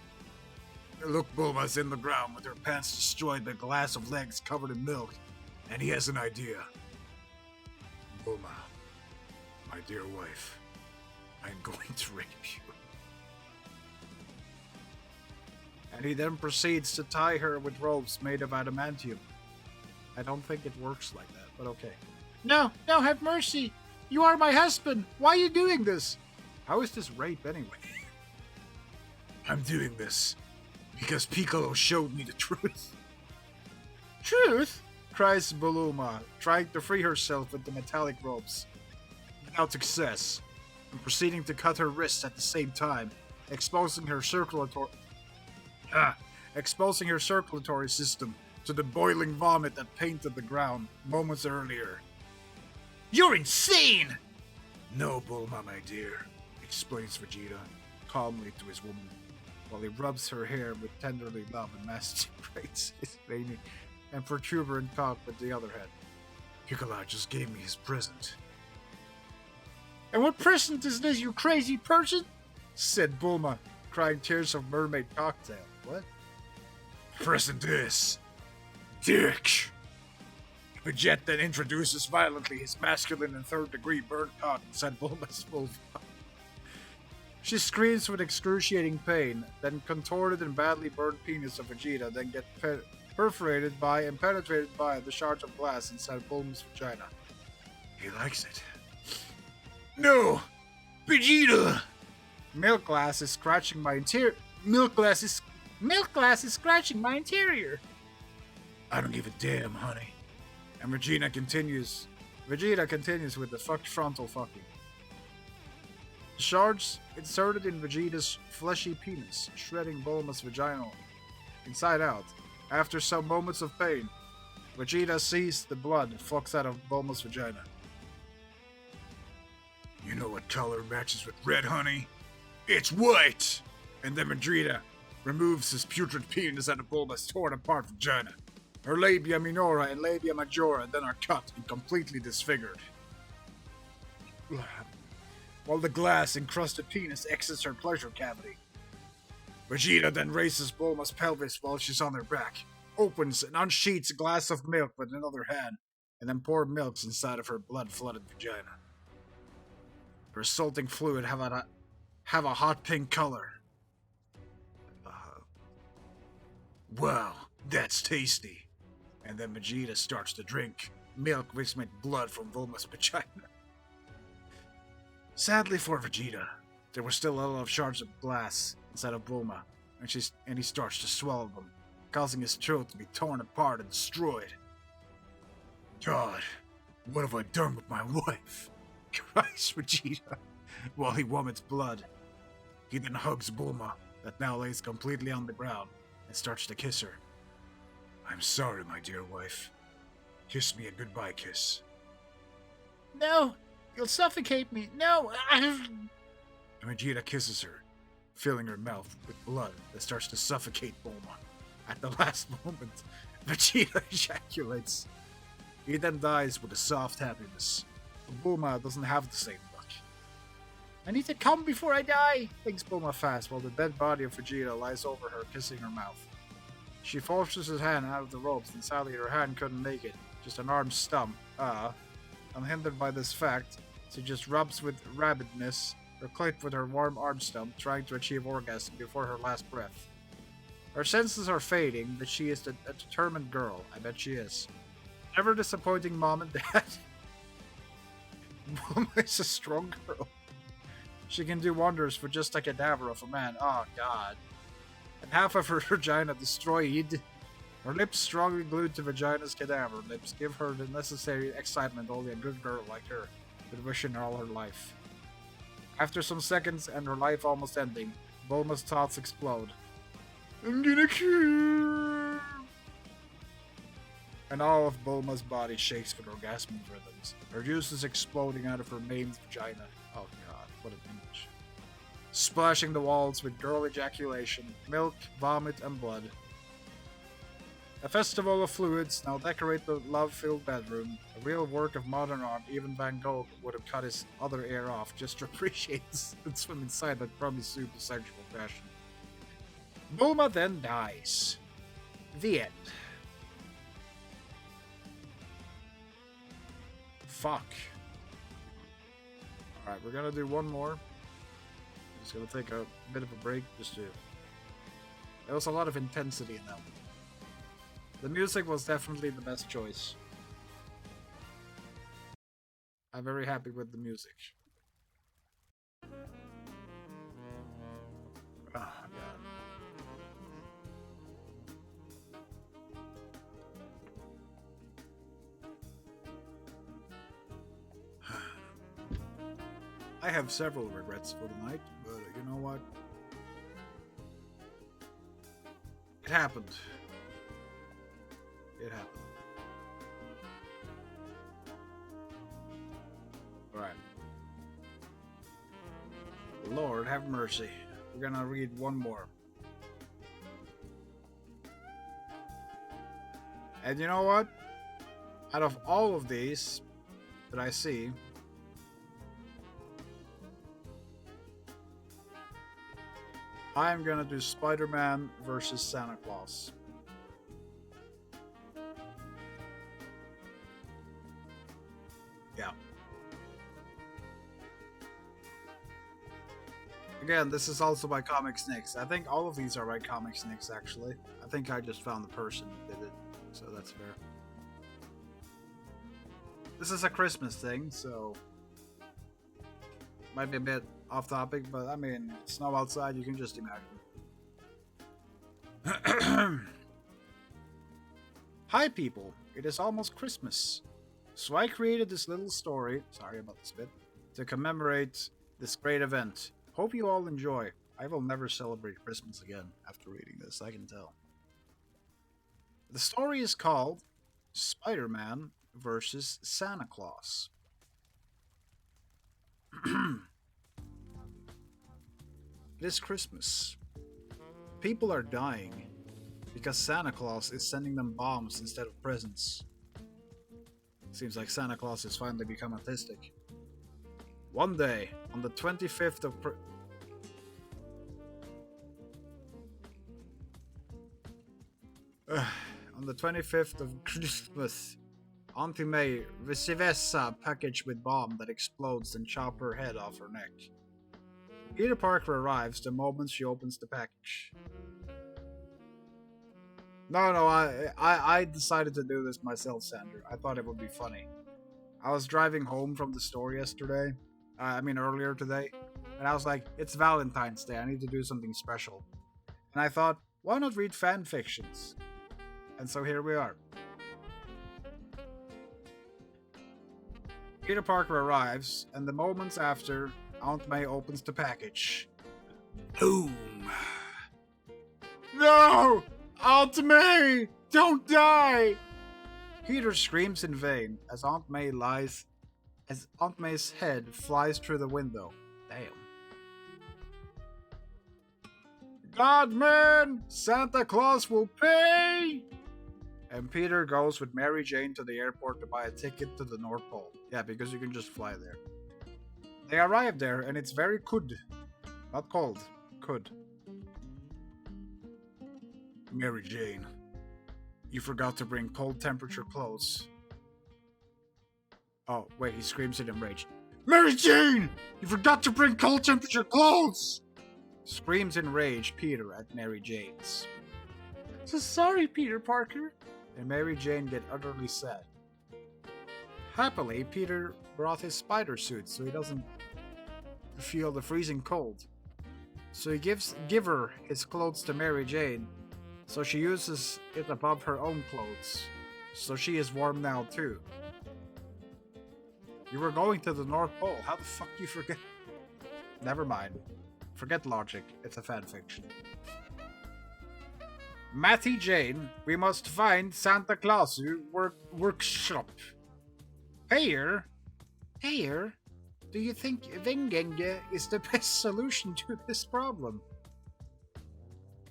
Look, Bulma's in the ground with her pants destroyed by a glass of legs covered in milk, and he has an idea. Bulma, my dear wife, I am going to rape you. And he then proceeds to tie her with ropes made of adamantium. I don't think it works like that, but okay. No, have mercy. You are my husband. Why are you doing this? How is this rape anyway? I'm doing this because Piccolo showed me the truth. Truth? Cries Bulma, trying to free herself with the metallic ropes. Without success, and proceeding to cut her wrists at the same time, exposing her circulatory system to the boiling vomit that painted the ground moments earlier. You're insane! No, Bulma, my dear, explains Vegeta calmly to his woman, while he rubs her hair with tenderly love and masturbates his veiny and protuberant cock with the other hand. Piccolo just gave me his present. And what present is this, you crazy person? Said Bulma, crying tears of mermaid cocktail. What? Present is dick. Vegeta then introduces violently his masculine and third-degree burnt cock inside Bulma's vulva. She screams with excruciating pain, then contorted and badly burned penis of Vegeta then get perforated by and penetrated by the shards of glass inside Bulma's vagina. He likes it. No! Vegeta! Milk glass is scratching my interior. Milk glass is scratching my interior. I don't give a damn, honey. And Vegeta continues with the frontal fucking. The shards inserted in Vegeta's fleshy penis, shredding Bulma's vagina inside out. After some moments of pain, Vegeta sees the blood flux out of Bulma's vagina. You know what color matches with red, honey? It's white! And then Vegeta removes his putrid penis out of Bulma's torn apart vagina. Her labia minora and labia majora then are cut and completely disfigured. While the glass-encrusted penis exits her pleasure cavity. Vegeta then raises Bulma's pelvis while she's on her back, opens and unsheets a glass of milk with another hand, and then pours milk inside of her blood-flooded vagina. The resulting fluid have a hot pink color. Wow, that's tasty. And then Vegeta starts to drink milk mixed with blood from Bulma's vagina. Sadly for Vegeta, there were still a lot of shards of glass inside of Bulma, and he starts to swallow them, causing his throat to be torn apart and destroyed. God, what have I done with my wife? Cries Vegeta, while he vomits blood. He then hugs Bulma, that now lays completely on the ground, and starts to kiss her. I'm sorry, my dear wife. Kiss me a goodbye kiss. No! You'll suffocate me! No! And Vegeta kisses her, filling her mouth with blood that starts to suffocate Bulma. At the last moment, Vegeta ejaculates. He then dies with a soft happiness. But Bulma doesn't have the same luck. I need to come before I die! Thinks Bulma fast while the dead body of Vegeta lies over her, kissing her mouth. She forces his hand out of the ropes, and sadly her hand couldn't make it, just an arm stump. Unhindered by this fact, she just rubs with rabidness her clit with her warm arm stump, trying to achieve orgasm before her last breath. Her senses are fading, but she is a determined girl. I bet she is. Never disappointing mom and dad. Bulma is a strong girl. She can do wonders for just a cadaver of a man. Oh god. And half of her vagina destroyed. Her lips strongly glued to Vagina's cadaver lips give her the necessary excitement only a good girl like her would wish in all her life. After some seconds and her life almost ending, Bulma's thoughts explode. I'm gonna kill. And all of Bulma's body shakes with orgasmic rhythms. Her juices exploding out of her maimed vagina. Oh god, what an image. Splashing the walls with girl ejaculation, milk, vomit, and blood. A festival of fluids now decorate the love-filled bedroom. A real work of modern art. Even Van Gogh would have cut his other ear off just to appreciate and swim inside that probably super sexual fashion. Bulma then dies. The end. Fuck. Alright, we're gonna do one more. Just gonna take a bit of a break just to... There was a lot of intensity in that one. The music was definitely the best choice. I'm very happy with the music. Oh, God. I have several regrets for the night, but you know what? It happened. It happened. Alright. Lord have mercy. We're gonna read one more. And you know what? Out of all of these that I see, I'm gonna do Spider-Man versus Santa Claus. Yeah. again, this is also by Comics Nix. I think all of these are by Comics Nix, actually. I think I just found the person who did it, so that's fair. This is a Christmas thing, so might be a bit off topic, but I mean, snow outside, you can just imagine. Hi people, it is almost Christmas. So I created this little story, sorry about this bit, to commemorate this great event. Hope you all enjoy. I will never celebrate Christmas again after reading this, I can tell. The story is called Spider-Man versus Santa Claus. It is Christmas. People are dying because Santa Claus is sending them bombs instead of presents. Seems like Santa Claus has finally become autistic. One day, on the 25th of on the 25th of Christmas, Auntie May receives a package with bomb that explodes and chops her head off her neck. Peter Parker arrives the moment she opens the package. No, I decided to do this myself, Sandra. I thought it would be funny. I was driving home from the store yesterday. Earlier today. And I was like, it's Valentine's Day. I need to do something special. And I thought, why not read fan fictions? And so here we are. Peter Parker arrives, and the moments after, Aunt May opens the package. Boom! No! Aunt May! Don't die! Peter screams in vain as Aunt May's head flies through the window. Damn. God, man! Santa Claus will pay! And Peter goes with Mary Jane to the airport to buy a ticket to the North Pole. Yeah, because you can just fly there. They arrive there, and it's very cold. Not cold. Could. Mary Jane, you forgot to bring cold temperature clothes. Oh, wait, he screams it in rage. Mary Jane! You forgot to bring cold temperature clothes! Screams in rage Peter at Mary Jane's. So sorry, Peter Parker. And Mary Jane get utterly sad. Happily, Peter brought his spider suit so he doesn't feel the freezing cold. So he give her his clothes to Mary Jane, so she uses it above her own clothes. So she is warm now too. You were going to the North Pole, how the fuck do you forget? Never mind. Forget logic, it's a fanfiction. Matty Jane, we must find Santa Claus workshop. Here? Do you think Vingenge is the best solution to this problem?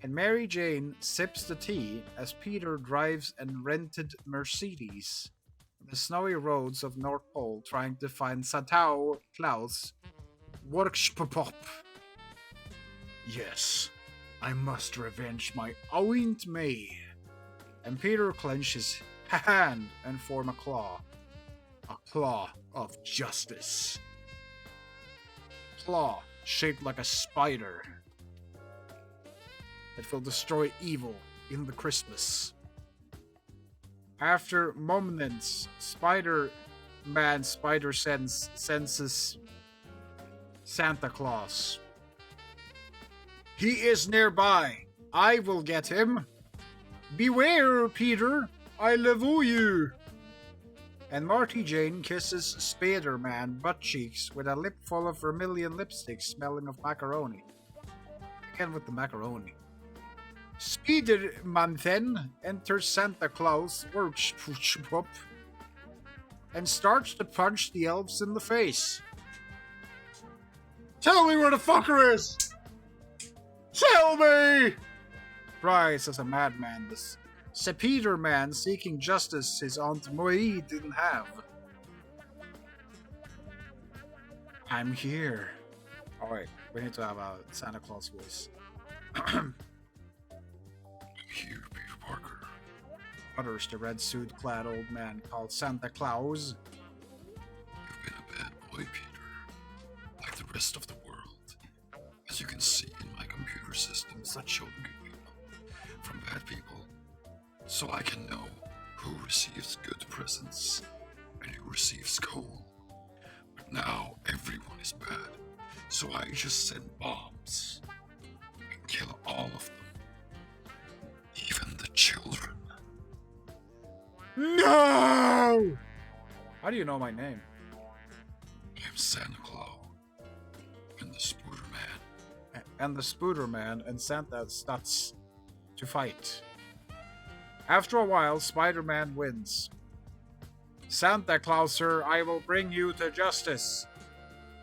And Mary Jane sips the tea as Peter drives an rented Mercedes the snowy roads of North Pole trying to find Santa Claus workshop. Yes, I must revenge my Aunt May. And Peter clenches his hand and form a claw of justice. Claw shaped like a spider that will destroy evil in the Christmas. After moments, Spider-Man senses Santa Claus. He is nearby. I will get him. Beware, Peter. I love you. And Marty Jane kisses Spider-Man butt cheeks with a lip full of vermilion lipstick smelling of macaroni. Again with the macaroni. Spider-Man then enters Santa Claus workshop and starts to punch the elves in the face. Tell me where the fucker is! Tell me! Cries as a madman, this Peter-Man seeking justice his Aunt Moi didn't have. I'm here. Alright, we need to have a Santa Claus voice. I'm here, Peter Parker. Utters the red suit-clad old man called Santa Claus. You've been a bad boy, Peter. Like the rest of the world. As As you can see in my computer systems that show good people from bad people, so I can know who receives good presents and who receives coal. But now everyone is bad, so I just send bombs and kill all of them, even the children. No! How do you know my name? I'm Santa Claus and the Spooder Man. And the Spooder Man and Santa starts to fight. After a while, Spider-Man wins. Santa Claus, sir, I will bring you to justice.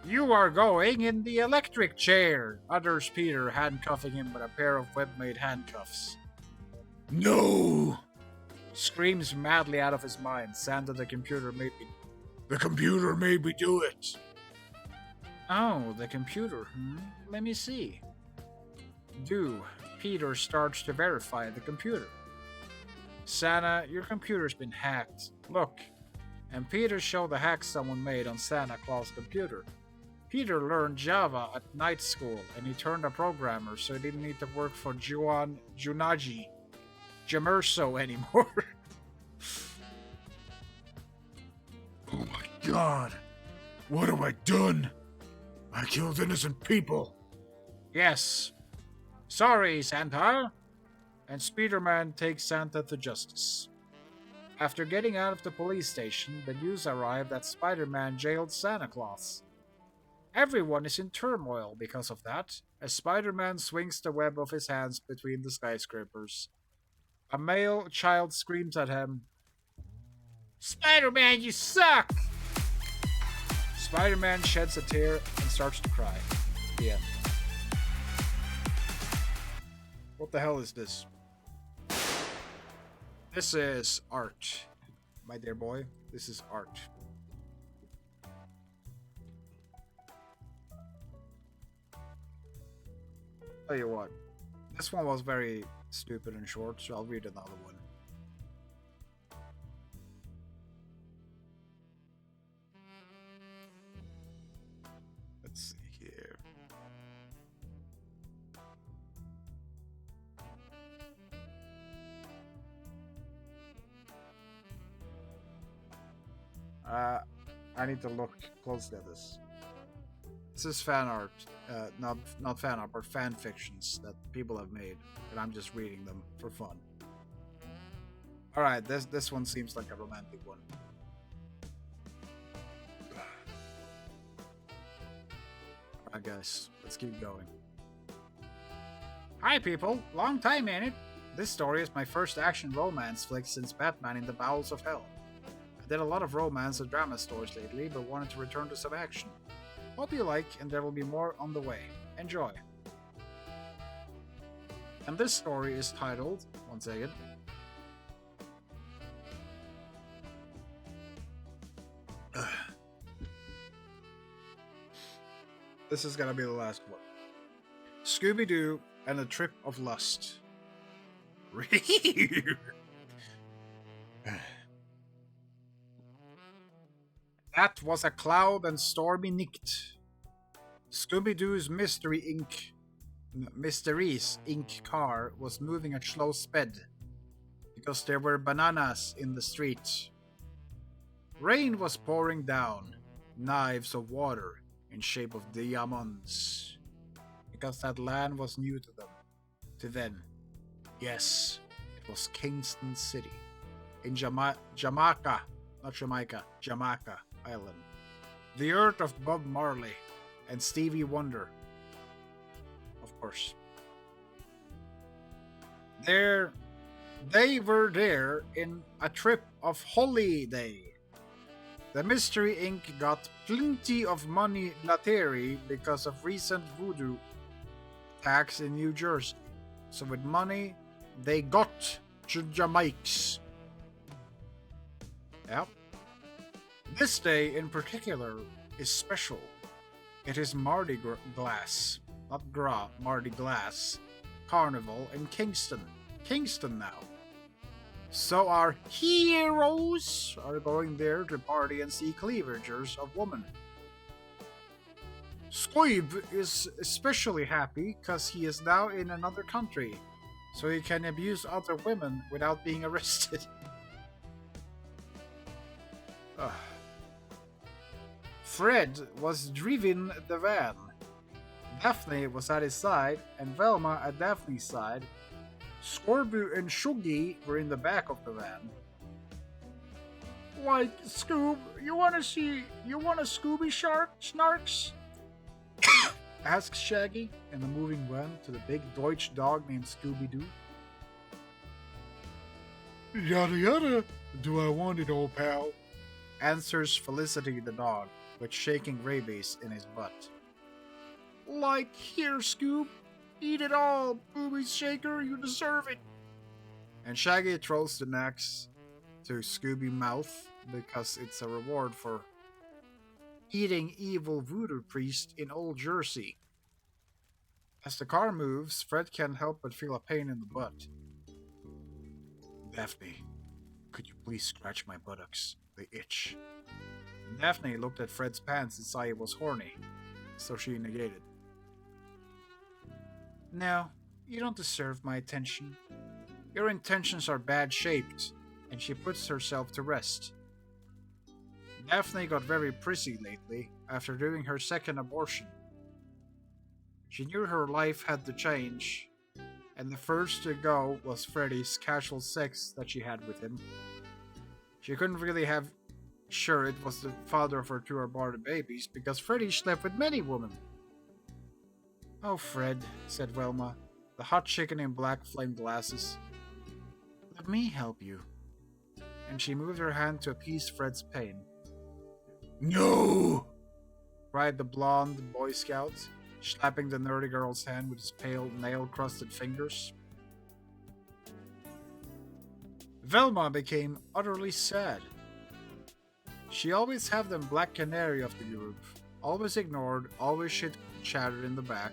You are going in the electric chair, utters Peter, handcuffing him with a pair of web-made handcuffs. No! Screams madly out of his mind. Santa, the computer made me do it. Oh, the computer, Let me see. Peter starts to verify the computer. Santa, your computer's been hacked. Look. And Peter showed the hack someone made on Santa Claus' computer. Peter learned Java at night school, and he turned a programmer, so he didn't need to work for Junaji Jamerso anymore. Oh my god! What have I done? I killed innocent people! Yes. Sorry, Santa. And Spider-Man takes Santa to justice. After getting out of the police station, the news arrived that Spider-Man jailed Santa Claus. Everyone is in turmoil because of that, as Spider-Man swings the web of his hands between the skyscrapers. A male child screams at him, "Spider-Man, you suck!" Spider-Man sheds a tear and starts to cry. The end. What the hell is this? This is art, my dear boy. This is art. Tell you what, this one was very stupid and short, so I'll read another one. Let's see here. I need to look closely at this. This is fan art, not fan art, but fan fictions that people have made, and I'm just reading them for fun. All right, this one seems like a romantic one. All right, guys, let's keep going. Hi, people. Long time, ain't it? This story is my first action romance flick since Batman in the Bowels of Hell. I did a lot of romance and drama stories lately, but wanted to return to some action. Hope you like, and there will be more on the way. Enjoy. And this story is titled, one second. This is gonna be the last one. Scooby-Doo and a Trip of Lust. That was a cloud and stormy night. Scooby-Doo's Mysteries Inc. car was moving at slow speed because there were bananas in the street. Rain was pouring down, knives of water in shape of diamonds, because that land was new to them. Yes, it was Kingston City, in Jamaica Island, the earth of Bob Marley and Stevie Wonder, of course. They were there in a trip of holiday. The Mystery Inc. got plenty of money lottery because of recent voodoo attacks in New Jersey. So with money, they got to Jamaica. Yep. This day in particular is special. It is Mardi Gras, not Gras, Mardi Gras Carnival in Kingston. Kingston now. So our heroes are going there to party and see cleavages of women. Squib is especially happy because he is now in another country, so he can abuse other women without being arrested. Ugh. Fred was driving the van. Daphne was at his side, and Velma at Daphne's side. Scorbu and Shuggy were in the back of the van. Like, Scoob, you want a Scooby Shark, Snarks? Asked Shaggy in the moving van to the big Deutsch dog named Scooby-Doo. Yada yada, do I want it, old pal? Answers Felicity the dog, with shaking rabies in his butt. Like, here, Scoob. Eat it all, booby shaker, you deserve it. And Shaggy throws the axe to Scooby mouth because it's a reward for eating evil voodoo priest in Old Jersey. As the car moves, Fred can't help but feel a pain in the butt. Daphne, could you please scratch my buttocks? They itch. Daphne looked at Fred's pants and saw he was horny, so she negated. No, you don't deserve my attention. Your intentions are bad-shaped, and she puts herself to rest. Daphne got very prissy lately after doing her second abortion. She knew her life had to change, and the first to go was Freddy's casual sex that she had with him. She couldn't really have sure it was the father of her two aborted babies because Freddy slept with many women. Oh, Fred, said Velma, the hot chicken in black flame glasses. Let me help you. And she moved her hand to appease Fred's pain. No! Cried the blonde Boy Scout, slapping the nerdy girl's hand with his pale, nail-crusted fingers. Velma became utterly sad. She always had them black canary of the group, always ignored, always shit-chattered in the back.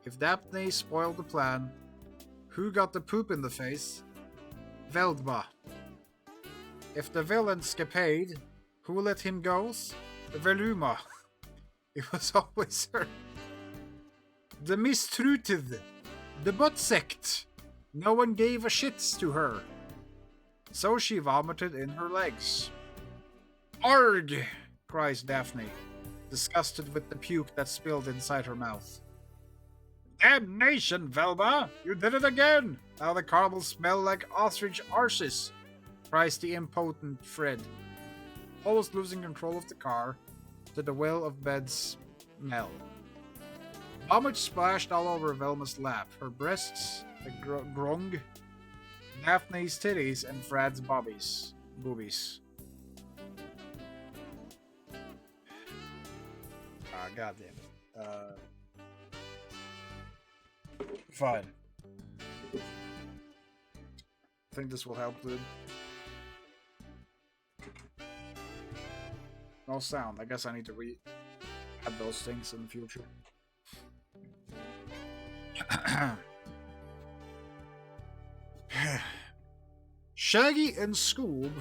If Daphne spoiled the plan, who got the poop in the face? Velma. If the villain scapade, who let him go? Veluma. It was always her. The mistruted, the butt sect. No one gave a shit to her. So she vomited in her legs. Arg! Cries Daphne, disgusted with the puke that spilled inside her mouth. Damnation, Velma! You did it again! Now the car will smell like ostrich arses, cries the impotent Fred, almost losing control of the car to the well of bed's smell. Vomit splashed all over Velma's lap, her breasts, the grong, Daphne's titties, and Fred's boobies. Ah, goddamn it. Fine. I think this will help, dude. No sound. I guess I need to add those things in the future. Shaggy and Scoob,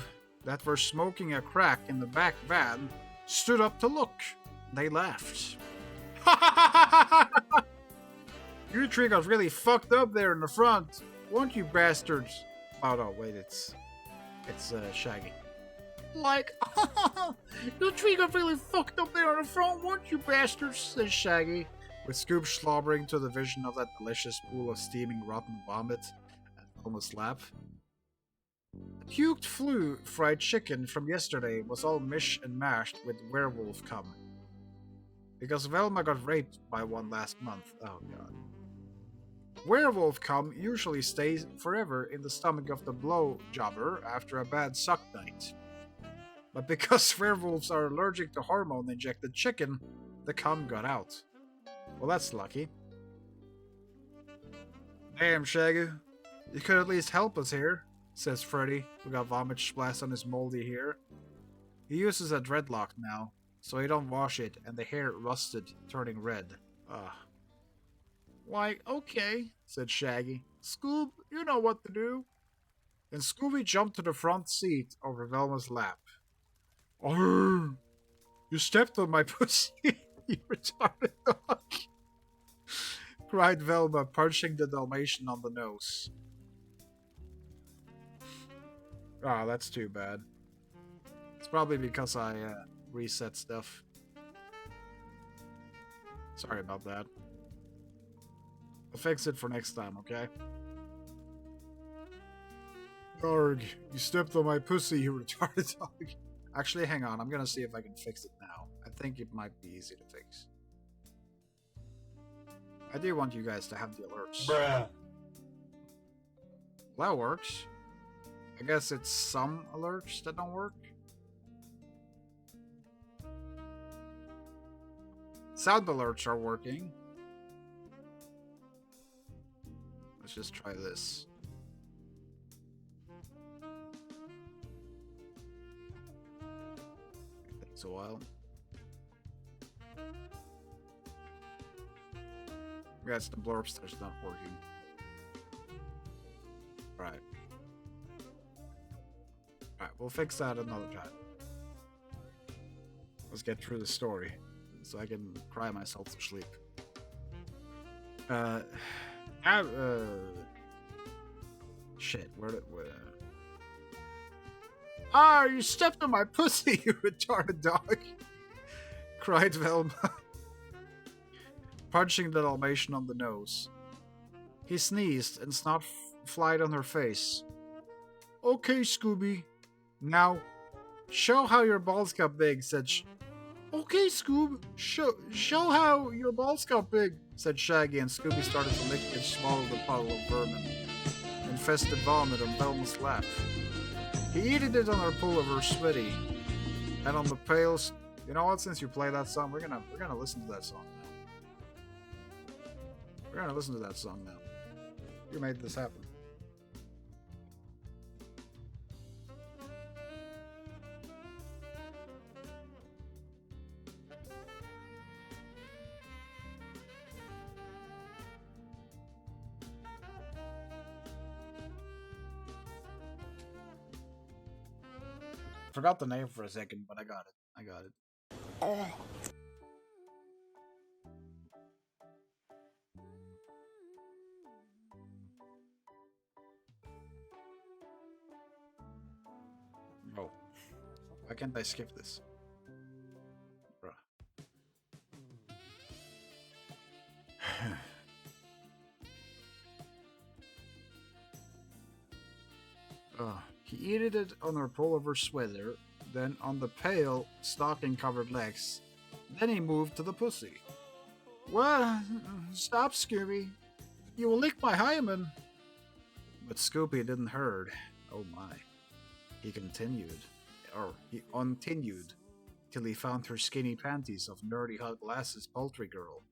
that were smoking a crack in the back van, stood up to look. They laughed. You three got really fucked up there in the front, weren't you bastards? Oh no, wait, it's Shaggy. Like, you three got really fucked up there in the front, weren't you bastards? Says Shaggy, with Scoob slobbering to the vision of that delicious pool of steaming rotten vomit at Velma's lap. The puked flu fried chicken from yesterday was all mish and mashed with werewolf cum. Because Velma got raped by one last month. Oh god. Werewolf cum usually stays forever in the stomach of the blowjobber after a bad suck night. But because werewolves are allergic to hormone-injected chicken, the cum got out. Well, that's lucky. Damn, Shaggy. You could at least help us here, says Freddy, who got vomit splashed on his moldy hair. He uses a dreadlock now, so he don't wash it and the hair rusted, turning red. Ugh. Like, okay, said Shaggy. Scoob, you know what to do. And Scooby jumped to the front seat over Velma's lap. Arr! You stepped on my pussy. you retarded dog! Cried Velma, punching the Dalmatian on the nose. Ah, that's too bad. It's probably because I reset stuff. Sorry about that. I'll fix it for next time, okay? Arg, you stepped on my pussy, you retarded dog. Actually, hang on, I'm gonna see if I can fix it now. I think it might be easy to fix. I do want you guys to have the alerts. Bruh. Well, that works. I guess it's some alerts that don't work. Sound alerts are working. Let's just try this. Takes a while. Yes, the blurpster's not working. Right. Alright, we'll fix that another time. Let's get through the story so I can cry myself to sleep. Shit, where Ah, you stepped on my pussy, you retarded dog! Cried Velma, punching the Dalmatian on the nose. He sneezed and snot flied on her face. Okay, Scooby. Now, show how your balls got big, said Okay, Scoob. Show how your balls got big, said Shaggy, and Scooby started to lick and swallow the puddle of vermin. Infested vomit on Velma's lap. He ate it on her pullover, sweaty, and on the pails. You know what? Since you play that song, we're gonna listen to that song now. We're gonna listen to that song now. You made this happen. Forgot the name for a second, but I got it. I got it. Oh. Why can't I skip this? Bruh. He ate it on her pullover sweater, then on the pale, stocking-covered legs. Then he moved to the pussy. Well, stop, Scooby. You will lick my hymen. But Scooby didn't heard. Oh my. He continued, till he found her skinny panties of nerdy hot glasses poultry girl.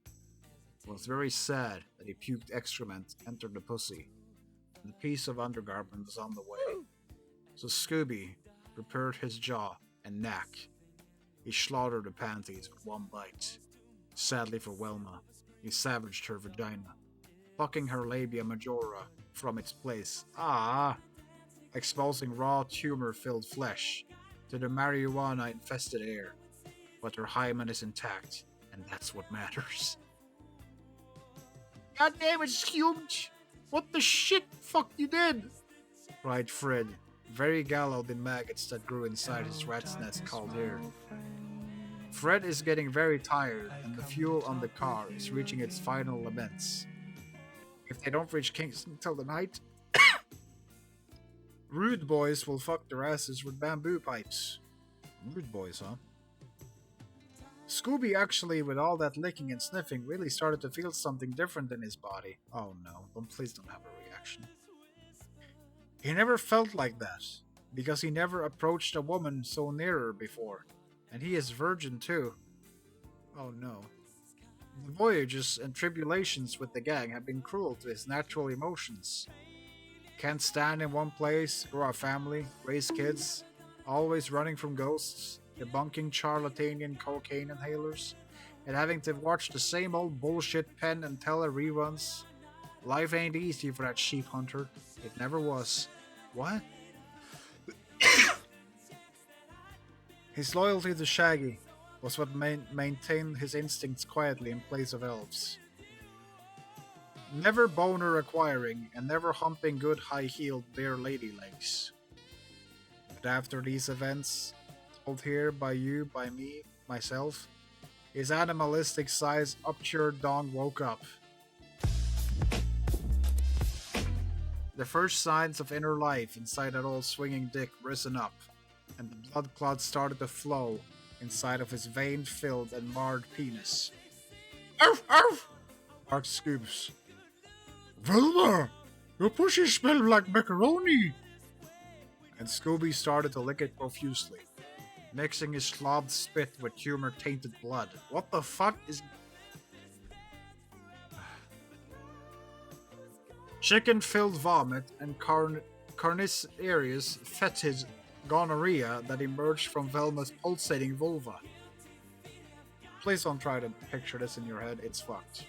It was very sad that he puked excrement entered the pussy. The piece of undergarment was on the way. So Scooby prepared his jaw and neck. He slaughtered the panties with one bite. Sadly for Velma, he savaged her vagina, plucking her labia majora from its place. Exposing raw tumor-filled flesh to the marijuana-infested air. But her hymen is intact, and that's what matters. God damn it, Scoob! What the shit fuck you did? Cried Fred, very gallowed in maggots that grew inside his rat's nest called hair. Fred is getting very tired, and the fuel on the car is reaching its final limits. If they don't reach Kingston till the night, Rude Boys will fuck their asses with bamboo pipes. Rude Boys, huh? Scooby actually, with all that licking and sniffing, really started to feel something different in his body. Oh no, please don't have a reaction. He never felt like that, because he never approached a woman so near her before. And he is virgin too. Oh no. The voyages and tribulations with the gang have been cruel to his natural emotions. Can't stand in one place, grow a family, raise kids, always running from ghosts, debunking charlatanian cocaine inhalers, and having to watch the same old bullshit Penn and Teller reruns. Life ain't easy for that sheep hunter. It never was. What? His loyalty to Shaggy, was what maintained his instincts quietly in place of elves. Never boner acquiring and never humping good high-heeled bare lady legs. But after these events, told here by you, by me, myself, his animalistic size upturned dong woke up. The first signs of inner life inside that old swinging dick risen up, and the blood clots started to flow inside of his vein-filled and marred penis. Arf, arf! Barked Scoops. Velma, your pussy smells like macaroni. And Scooby started to lick it profusely, mixing his slobbed spit with tumor-tainted blood. What the fuck is... Chicken-filled vomit and carnivorous fetid gonorrhea that emerged from Velma's pulsating vulva. Please don't try to picture this in your head, it's fucked.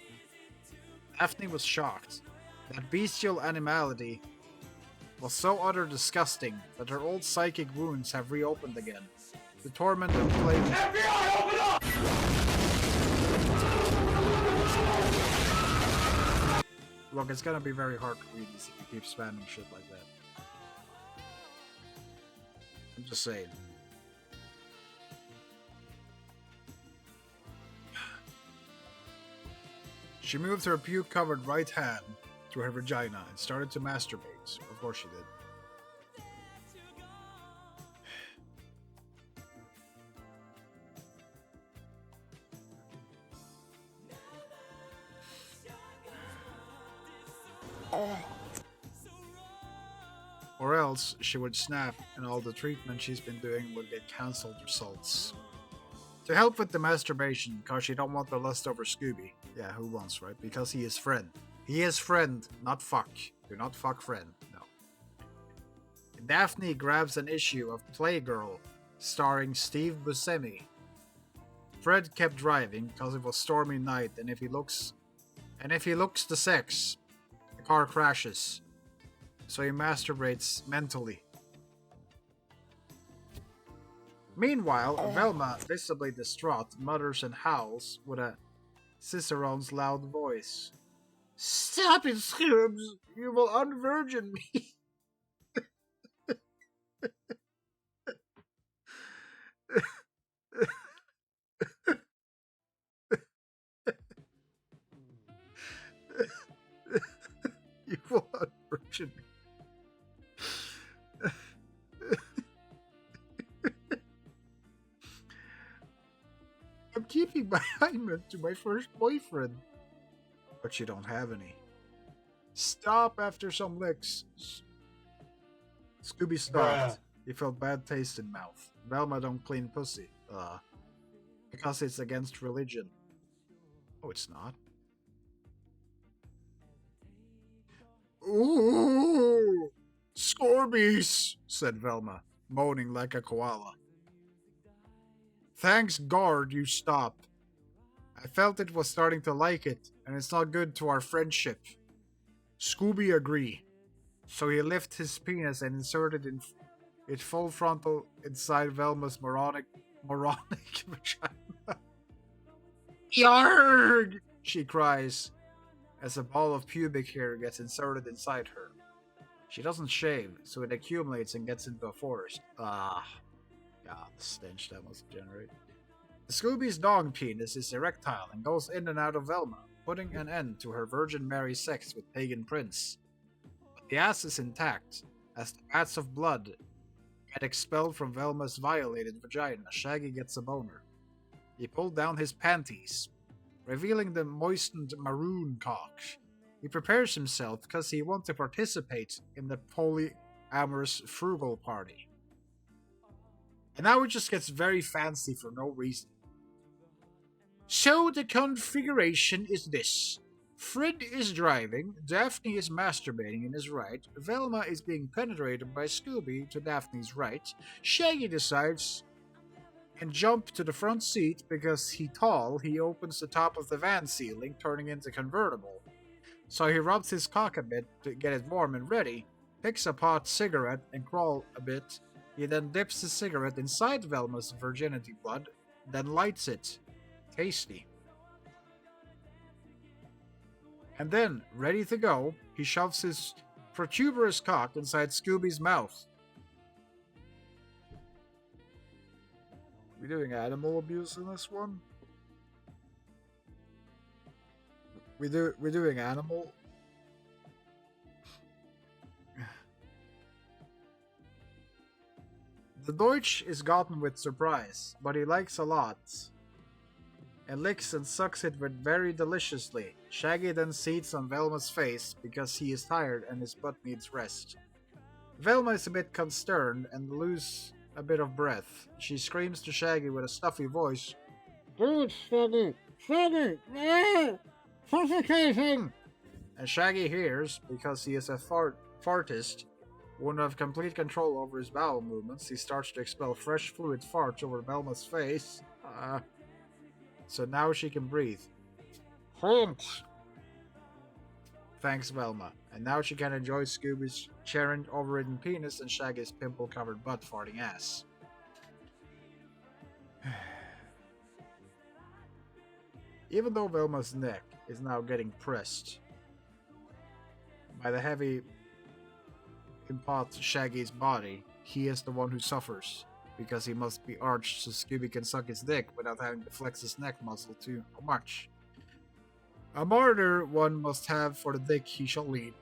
Daphne was shocked. That bestial animality was so utter disgusting that her old psychic wounds have reopened again. The torment and plague... FBI, open up! Look, it's gonna be very hard to read these if you keep spamming shit like that. I'm just saying. She moved her puke-covered right hand through her vagina and started to masturbate. Of course she did. Or else she would snap and all the treatment she's been doing would get cancelled results. To help with the masturbation, cause she don't want the lust over Scooby. Yeah, who wants, right? Because he is friend. He is friend, not fuck. Do not fuck friend, no. Daphne grabs an issue of Playgirl, starring Steve Buscemi. Fred kept driving, cause it was stormy night, and if he looks the sex, the car crashes. So he masturbates mentally. Meanwhile, Velma, visibly distraught, mutters and howls with a cicerone's loud voice. Stop it, Scoobs! You will unvirgin me! You will unvirgin me. I'm keeping my hymen to my first boyfriend. But you don't have any. Stop after some licks. Scooby stopped. He felt bad taste in mouth. Velma don't clean pussy. Because it's against religion. Oh, it's not. Ooh! Scorbies! Said Velma, moaning like a koala. Thanks God you stopped. I felt it was starting to like it, and it's not good to our friendship. Scooby agree. So he lifted his penis and inserted it full frontal inside Velma's moronic vagina. Yarg! She cries, as a ball of pubic hair gets inserted inside her. She doesn't shave, so it accumulates and gets into a forest. Ah. God, the stench that must generate. The Scooby's dog penis is erectile and goes in and out of Velma, putting an end to her Virgin Mary sex with Pagan Prince. But the ass is intact, as the bats of blood get expelled from Velma's violated vagina. Shaggy gets a boner. He pulled down his panties, revealing the moistened maroon cock. He prepares himself because he wants to participate in the polyamorous frugal party. And now it just gets very fancy for no reason. So the configuration is this. Fred is driving, Daphne is masturbating in his right, Velma is being penetrated by Scooby to Daphne's right, Shaggy decides and jump to the front seat because he opens the top of the van ceiling, turning into convertible. So he rubs his cock a bit to get it warm and ready, picks a hot cigarette and crawl a bit. He then dips the cigarette inside Velma's virginity blood then lights it. Tasty. And then, ready to go, he shoves his protuberous cock inside Scooby's mouth. We doing animal abuse in this one? We're doing animal. The Deutsch is gotten with surprise, but he likes a lot. And licks and sucks it with very deliciously. Shaggy then seats on Velma's face because he is tired and his butt needs rest. Velma is a bit concerned and loses a bit of breath. She screams to Shaggy with a stuffy voice, "Dude, Shaggy! Shaggy! Ah! Suffocating!" And Shaggy hears, because he is a fartist, wouldn't have complete control over his bowel movements. He starts to expel fresh fluid farts over Velma's face. So now she can breathe. Thanks. Thanks, Velma. And now she can enjoy Scooby's Sharon overridden penis and Shaggy's pimple-covered butt farting ass. Even though Velma's neck is now getting pressed by the heavy impot Shaggy's body, he is the one who suffers, because he must be arched so Scooby can suck his dick without having to flex his neck muscle too much. A martyr one must have for the dick he shall lead.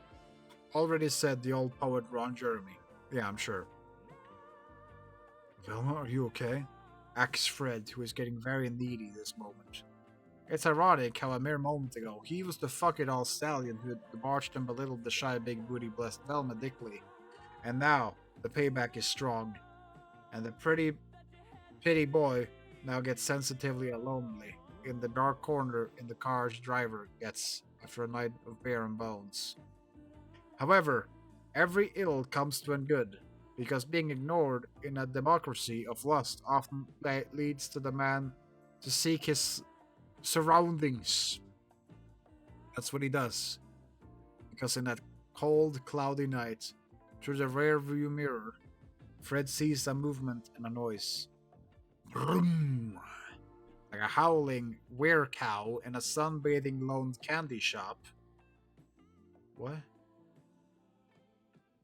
Already said the old poet Ron Jeremy. Yeah, I'm sure. Velma, are you okay? Asks Fred, who is getting very needy this moment. It's ironic how a mere moment ago, he was the fuck-it-all stallion who debauched and belittled the shy big booty blessed Velma Dickley. And now, the payback is strong. And the pity boy now gets sensitively lonely in the dark corner in the car's driver gets after a night of beer and bones. However, every ill comes to an good, because being ignored in a democracy of lust often leads to the man to seek his surroundings. That's what he does. Because in that cold, cloudy night, through the rear view mirror, Fred sees a movement and a noise. Vroom! Like a howling werecow in a sunbathing lone candy shop. What?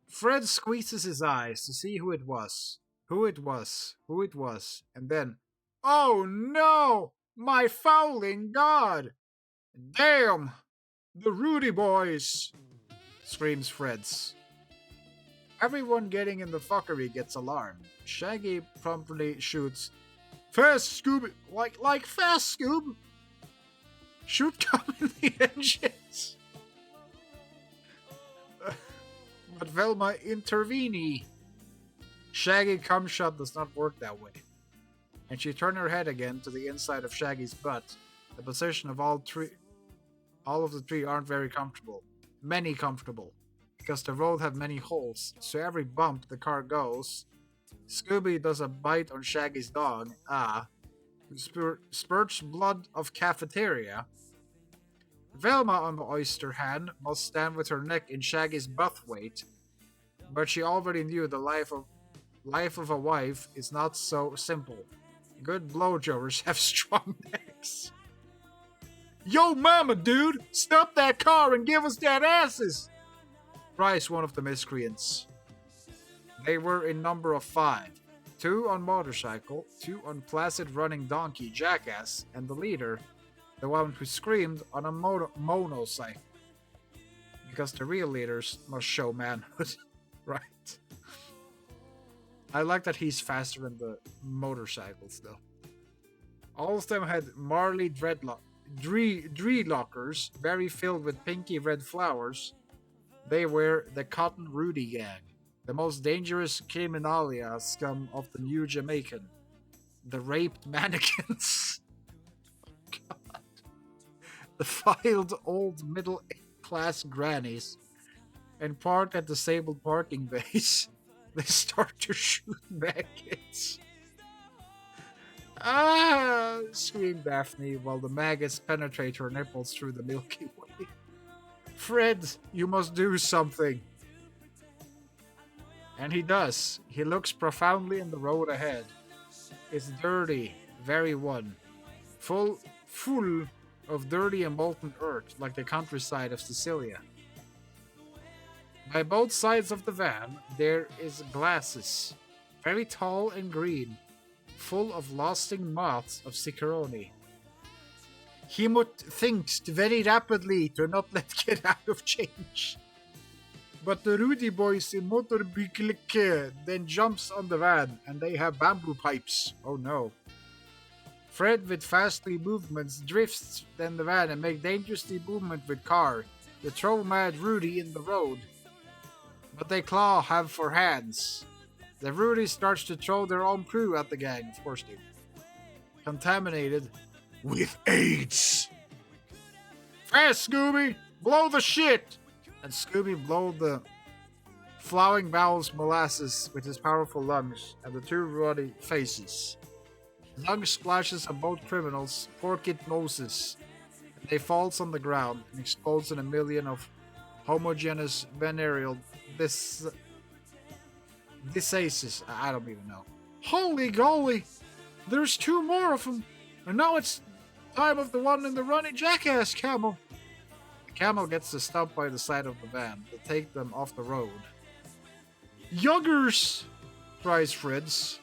Fred squeezes his eyes to see who it was, and then, oh no! My fouling god! Damn! The Rudy boys! Screams Fred's. Everyone getting in the fuckery gets alarmed. Shaggy promptly shoots, "Fast, Scoob! Like fast, Scoob! Shoot come in the engines!" But Velma intervene. Shaggy cum shot does not work that way. And she turned her head again to the inside of Shaggy's butt. The position of all of the three aren't very comfortable. Many comfortable. Because the road have many holes, so every bump the car goes, Scooby does a bite on Shaggy's dog, spurts blood of cafeteria. Velma, on the oyster hand, must stand with her neck in Shaggy's butt weight, but she already knew the life of a wife is not so simple. Good blowjobbers have strong necks. Yo mama, dude! Stop that car and give us that asses! Cries one of the miscreants. They were in number of 5. 2 on motorcycle, 2 on placid running donkey jackass, and the leader, the one who screamed, on a monocycle. Because the real leaders must show manhood, right? I like that he's faster than the motorcycles, though. All of them had Marley dreadlockers, very filled with pinky red flowers. They were the Cotton Rudy Gang, the most dangerous criminalia scum of the New Jamaican. The raped mannequins. God. The filed old middle-class grannies. And parked at disabled parking bays, they start to shoot maggots. Ah! Screamed Daphne while the maggots penetrate her nipples through the Milky Way. Fred, you must do something. And he does. He looks profoundly in the road ahead. It's dirty, very one. Full of dirty and molten earth like the countryside of Sicilia. By both sides of the van, there is glasses, very tall and green, full of lasting moths of Cicerone. Hemut thinks very rapidly to not let get out of change. But the Rudy boys in Motorbike then jumps on the van and they have bamboo pipes. Oh no. Fred with fastly movements drifts then the van and make dangerously movement with car. They throw mad Rudy in the road. But they claw have for hands. The Rudy starts to throw their own crew at the gang, of course they do. Contaminated with AIDS. Fast, Scooby! Blow the shit! And Scooby blow the flowing bowels molasses with his powerful lungs and the two ruddy faces. Lung splashes on both criminals, pork-it noses. They falls on the ground and explodes in a million of homogeneous venereal diseases. I don't even know. Holy golly! There's two more of them! And now it's time of the one in the running jackass camel. The camel gets to stop by the side of the van to take them off the road. Yuggers! Cries Fritz.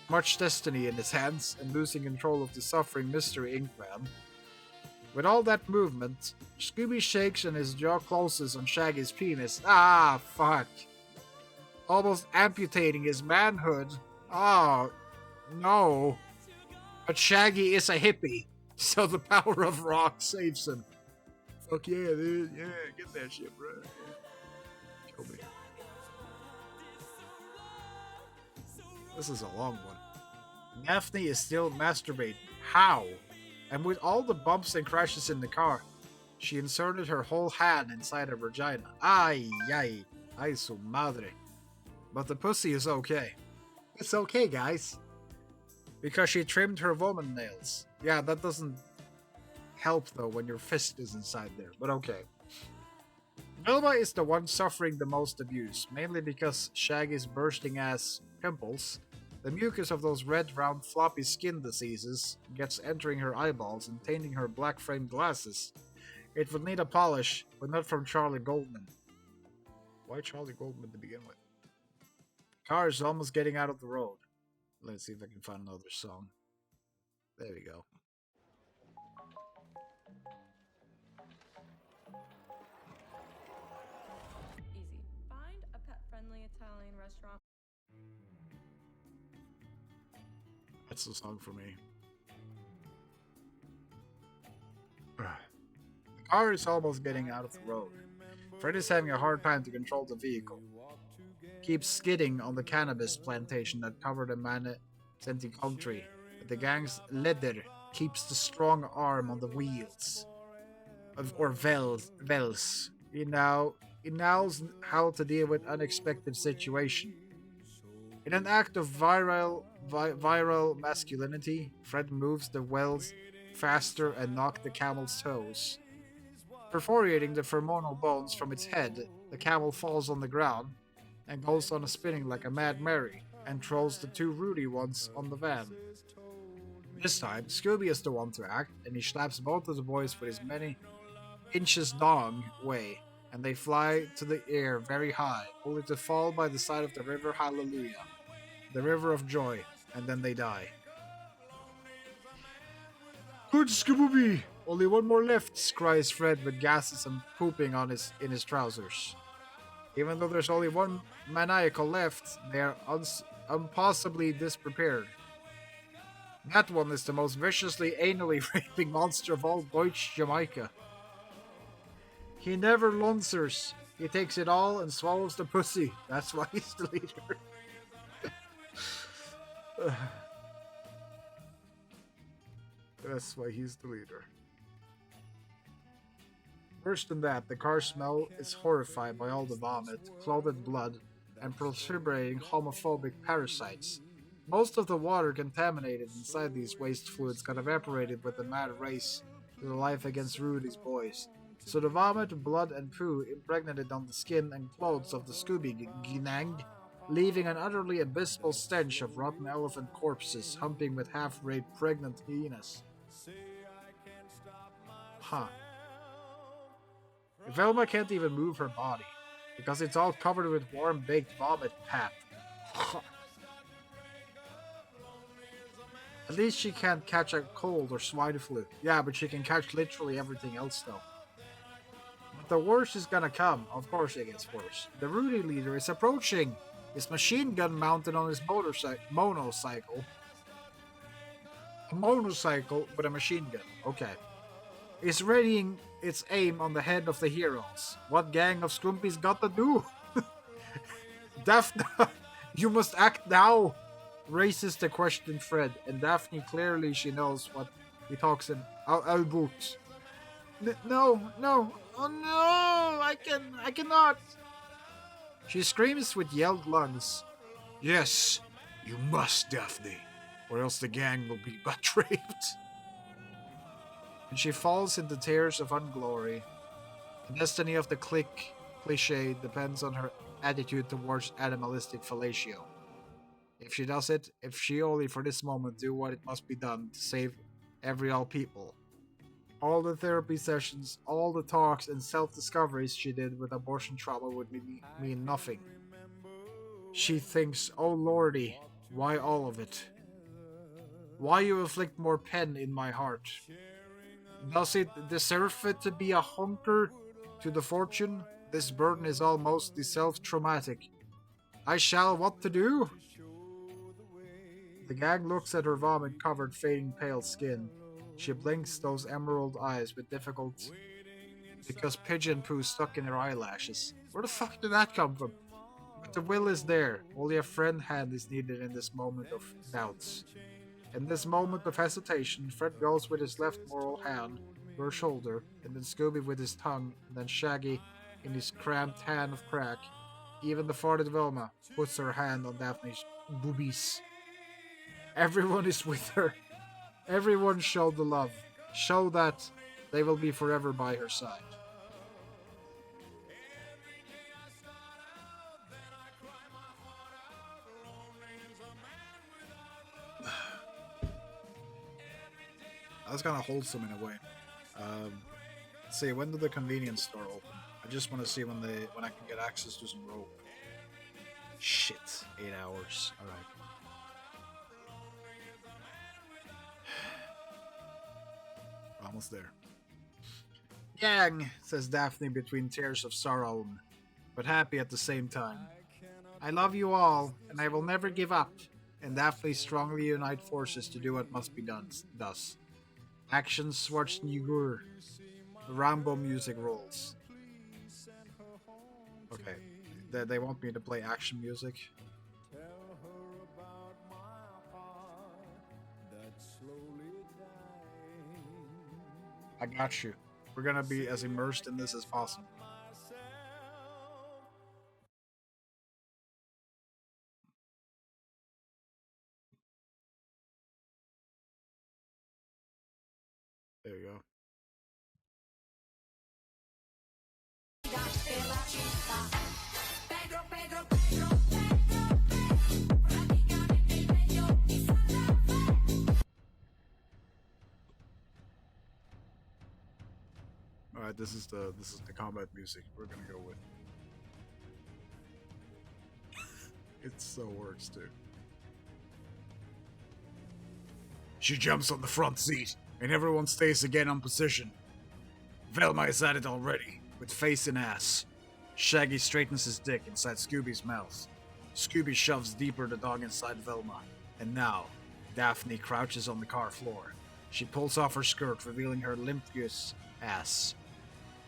Much destiny in his hands and losing control of the suffering Mystery Inc. van. With all that movement, Scooby shakes and his jaw closes on Shaggy's penis. Ah, fuck. Almost amputating his manhood. Oh, no. But Shaggy is a hippie, so the power of rock saves him. Fuck yeah, dude. Yeah, get that shit, bro. Yeah. Kill me. This is a long one. Daphne is still masturbating. How? And with all the bumps and crashes in the car, she inserted her whole hand inside her vagina. Ay, su madre. But the pussy is okay. It's okay, guys. Because she trimmed her woman nails. Yeah, that doesn't help though when your fist is inside there, but okay. Velma is the one suffering the most abuse, mainly because Shaggy's bursting ass pimples, the mucus of those red round floppy skin diseases, gets entering her eyeballs and tainting her black framed glasses. It would need a polish, but not from Charlie Goldman. Why Charlie Goldman to begin with? Car is almost getting out of the road. Let's see if I can find another song. There we go. Easy. Find a pet-friendly Italian restaurant. That's the song for me. The car is almost getting out of the road. Fred is having a hard time to control the vehicle. Keeps skidding on the cannabis plantation that covered a man-scenting country. The gang's leader keeps the strong arm on the wheels. Or vels. He knows how to deal with unexpected situation. In an act of viral masculinity, Fred moves the wells faster and knocks the camel's toes. Perforating the pheromonal bones from its head, the camel falls on the ground and goes on a spinning like a Mad Mary and trolls the two Rudy ones on the van. This time, Scooby is the one to act, and he slaps both of the boys with his many inches long way, and they fly to the air very high, only to fall by the side of the river Hallelujah, the river of joy, and then they die. Good Scooby! Only one more left, cries Fred with gases and pooping on in his trousers. Even though there's only one maniacal left, they are impossibly disprepared. That one is the most viciously anally raping monster of all Deutsch Jamaica. He never lunsers. He takes it all and swallows the pussy. That's why he's the leader. That's why he's the leader. Worse than that, the car smell is horrified by all the vomit, clotted blood, and proliferating homophobic parasites. Most of the water contaminated inside these waste fluids got evaporated with the mad race to the life against Rudy's boys. So the vomit, blood, and poo impregnated on the skin and clothes of the Scooby Gang leaving an utterly abysmal stench of rotten elephant corpses humping with half-raped pregnant hyenas. Huh. Velma can't even move her body, because it's all covered with warm baked vomit pap. At least she can't catch a cold or swine flu. Yeah, but she can catch literally everything else though. But the worst is gonna come. Of course it gets worse. The Rudy leader is approaching. His machine gun mounted on his monocycle. A monocycle with a machine gun. Okay. Is readying its aim on the head of the heroes. What gang of Scrumpy's got to do? Daphne, you must act now! Raises the question Fred, and Daphne clearly she knows what he talks in. I'll boot. No, oh no, I cannot. She screams with yelled lungs. Yes, you must, Daphne, or else the gang will be betrayed. And she falls into tears of unglory. The destiny of the clique cliche depends on her attitude towards animalistic fellatio. If she does it, if she only for this moment do what it must be done to save every all people. All the therapy sessions, all the talks and self-discoveries she did with abortion trauma would mean nothing. She thinks, oh lordy, why all of it? Why you inflict more pain in my heart? Does it deserve it to be a honker to the fortune? This burden is almost self-traumatic. I shall what to do? The gang looks at her vomit-covered, fading pale skin. She blinks those emerald eyes with difficulty because pigeon poo stuck in her eyelashes. Where the fuck did that come from? But the will is there. Only a friend hand is needed in this moment of doubts. In this moment of hesitation, Fred goes with his left moral hand to her shoulder, and then Scooby with his tongue, and then Shaggy in his cramped hand of crack. Even the farted Velma puts her hand on Daphne's boobies. Everyone is with her. Everyone show the love. Show that they will be forever by her side. That's kind of wholesome in a way. Let's see, when did the convenience store open? I just want to see when I can get access to some rope. Shit, 8 hours. All right. Almost there. Gang, says Daphne between tears of sorrow, but happy at the same time. I love you all, and I will never give up. And Daphne strongly unite forces to do what must be done. Thus, action Schwarzenegger. Rambo music rolls. Okay, they want me to play action music. I got you. We're gonna be as immersed in this as possible. There you go. Alright, this is the combat music we're gonna go with. It so works too. She jumps on the front seat, and everyone stays again on position. Velma is at it already, with face and ass. Shaggy straightens his dick inside Scooby's mouth. Scooby shoves deeper the dog inside Velma. And now, Daphne crouches on the car floor. She pulls off her skirt, revealing her limpious ass.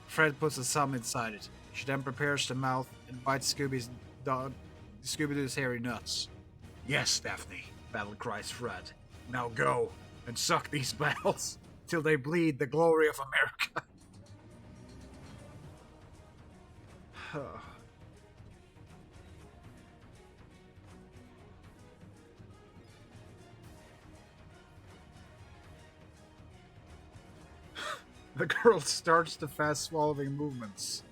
Fred puts a thumb inside it. She then prepares to mouth and bites Scooby-Doo's hairy nuts. Yes, Daphne, battle cries Fred. Now go and suck these bells till they bleed the glory of America. The girl starts the fast swallowing movements.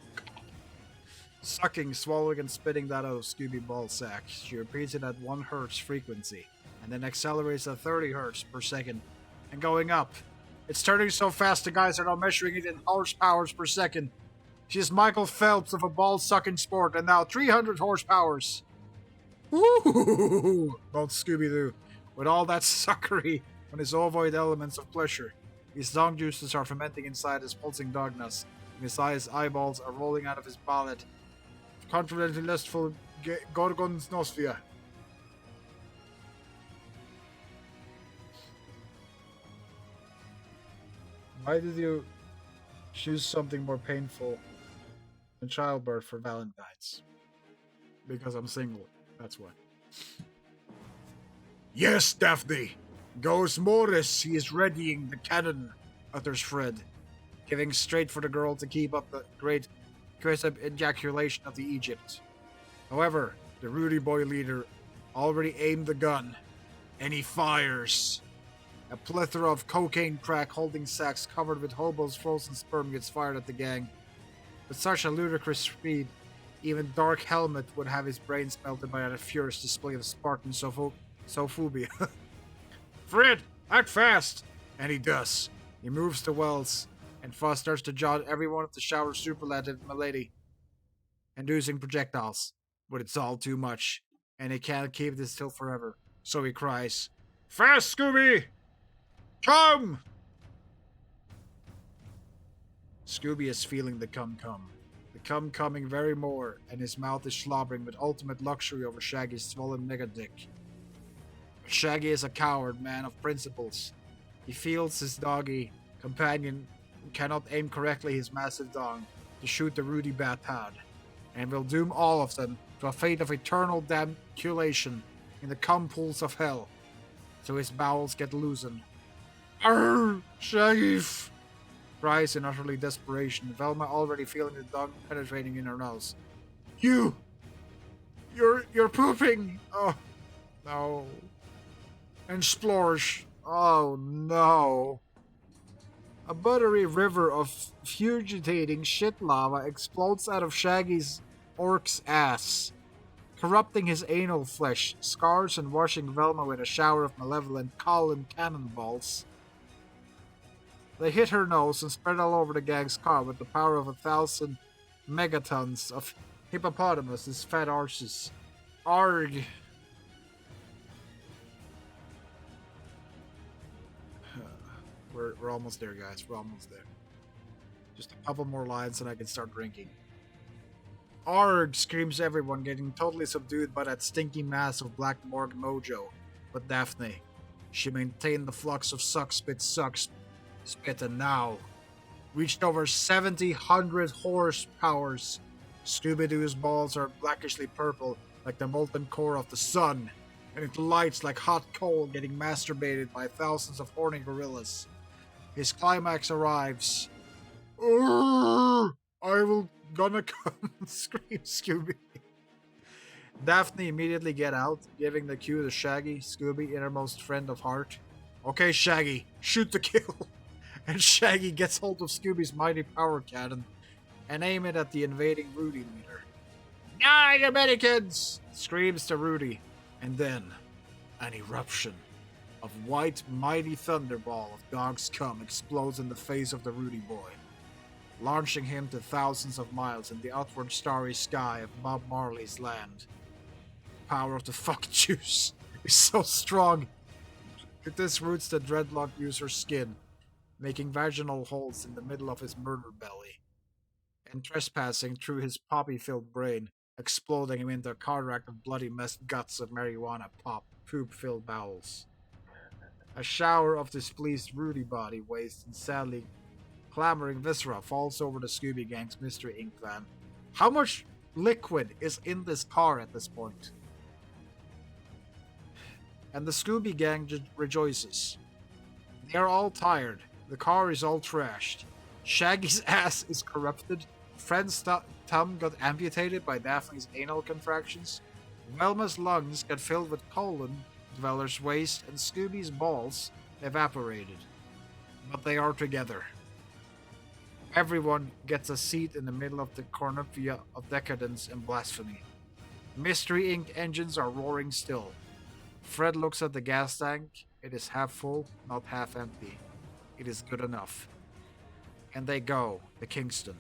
Sucking, swallowing, and spitting that out of Scooby ballsack. She repeats it at 1 hertz frequency, and then accelerates at 30 hertz per second, and going up. It's turning so fast the guys are now measuring it in horsepowers per second. She's Michael Phelps of a ball-sucking sport, and now 300 horsepowers. Woo! Moaned Scooby-Doo, with all that suckery on his ovoid elements of pleasure. His dog juices are fermenting inside his pulsing dogness, and his eyeballs are rolling out of his palate. Confidently lustful Gorgon's Nosphia. Why did you choose something more painful than childbirth for Valentine's? Because I'm single, that's why. Yes, Daphne! Goes Morris, he is readying the cannon, utters Fred, giving straight for the girl to keep up the great ejaculation of the Egypt. However, the Rudy Boy leader already aimed the gun, and he fires. A plethora of cocaine crack holding sacks covered with hobos' frozen sperm gets fired at the gang. With such a ludicrous speed, even Dark Helmet would have his brains melted by a furious display of Spartan sophobia. Fred, act fast! And he does. He moves to Wells, and Foss starts to jot every one of the shower's superlative milady, inducing projectiles. But it's all too much, and he can't keep this still forever. So he cries, Fast, Scooby! Come! Scooby is feeling the cum coming very more, and his mouth is slobbering with ultimate luxury over Shaggy's swollen mega dick. But Shaggy is a coward, man of principles. He feels his doggy companion cannot aim correctly his massive dong to shoot the Rudy Bat pad, and will doom all of them to a fate of eternal damnation in the cum pools of hell. So his bowels get loosened. Arrgh! Shaggy! Cries in utterly desperation, Velma already feeling the dog penetrating in her nose. You're pooping! Oh, no. And splorge. Oh, no. A buttery river of fugitating shit lava explodes out of Shaggy's orc's ass, corrupting his anal flesh, scars and washing Velma with a shower of malevolent column cannonballs. They hit her nose and spread all over the gang's car with the power of 1,000 megatons of hippopotamus' fat arses. Arg! We're almost there, guys. We're almost there. Just a couple more lines and I can start drinking. Arg! Screams everyone, getting totally subdued by that stinky mass of black morgue mojo. But Daphne, she maintained the flux of spit, and now reached over 700 horsepowers. Scooby-Doo's balls are blackishly purple like the molten core of the sun, and it lights like hot coal getting masturbated by thousands of horny gorillas. His climax arrives. I will gonna come, screams Scooby. Daphne immediately get out, giving the cue to Shaggy, Scooby, innermost friend of heart. Okay, Shaggy, shoot to kill. And Shaggy gets hold of Scooby's mighty power cannon and aim it at the invading Rudy leader. Die, Americans! Screams to Rudy, and then an eruption of white mighty thunderball of dog's cum explodes in the face of the Rudy boy, launching him to thousands of miles in the outward starry sky of Bob Marley's land. The power of the fuck juice is so strong, it disroots the dreadlock user's skin, making vaginal holes in the middle of his murder belly, and trespassing through his poppy-filled brain, exploding him into a cataract of bloody messed guts of marijuana poop-filled bowels. A shower of displeased Rudy body waste and sadly clamoring viscera falls over the Scooby Gang's Mystery Inc. van. How much liquid is in this car at this point? And the Scooby Gang rejoices. They are all tired. The car is all trashed. Shaggy's ass is corrupted. Fred's thumb got amputated by Daphne's anal contractions. Velma's lungs got filled with colon dweller's waste, and Scooby's balls evaporated. But they are together. Everyone gets a seat in the middle of the cornucopia of decadence and blasphemy. Mystery Inc. engines are roaring still. Fred looks at the gas tank. It is half full, not half empty. It is good enough. And they go to Kingston.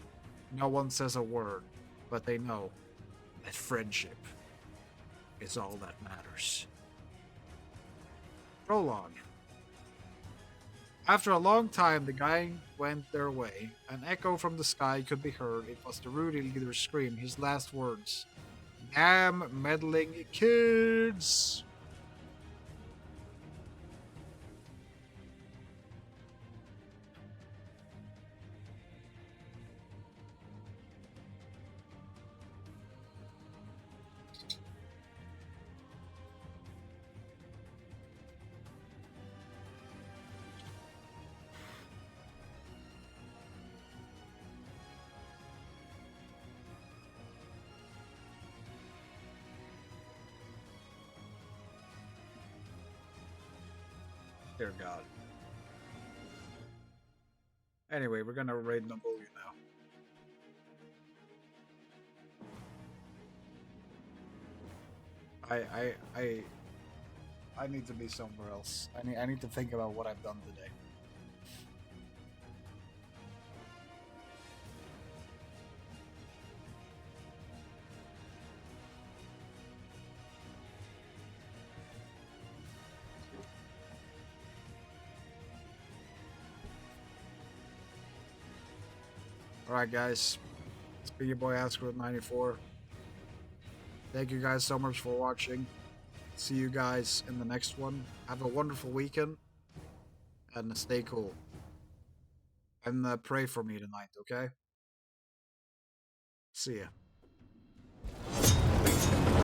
No one says a word, but they know that friendship is all that matters. Prologue. After a long time, the gang went their way. An echo from the sky could be heard. It was the Rudy leader's scream, his last words. Damn meddling kids! Dear God. Anyway, we're gonna raid Mongolia now. I need to be somewhere else. I need to think about what I've done today. Alright guys, it's been your boy Askeroth 94. Thank you guys so much for watching. See you guys in the next one. Have a wonderful weekend. And stay cool. And pray for me tonight, okay? See ya.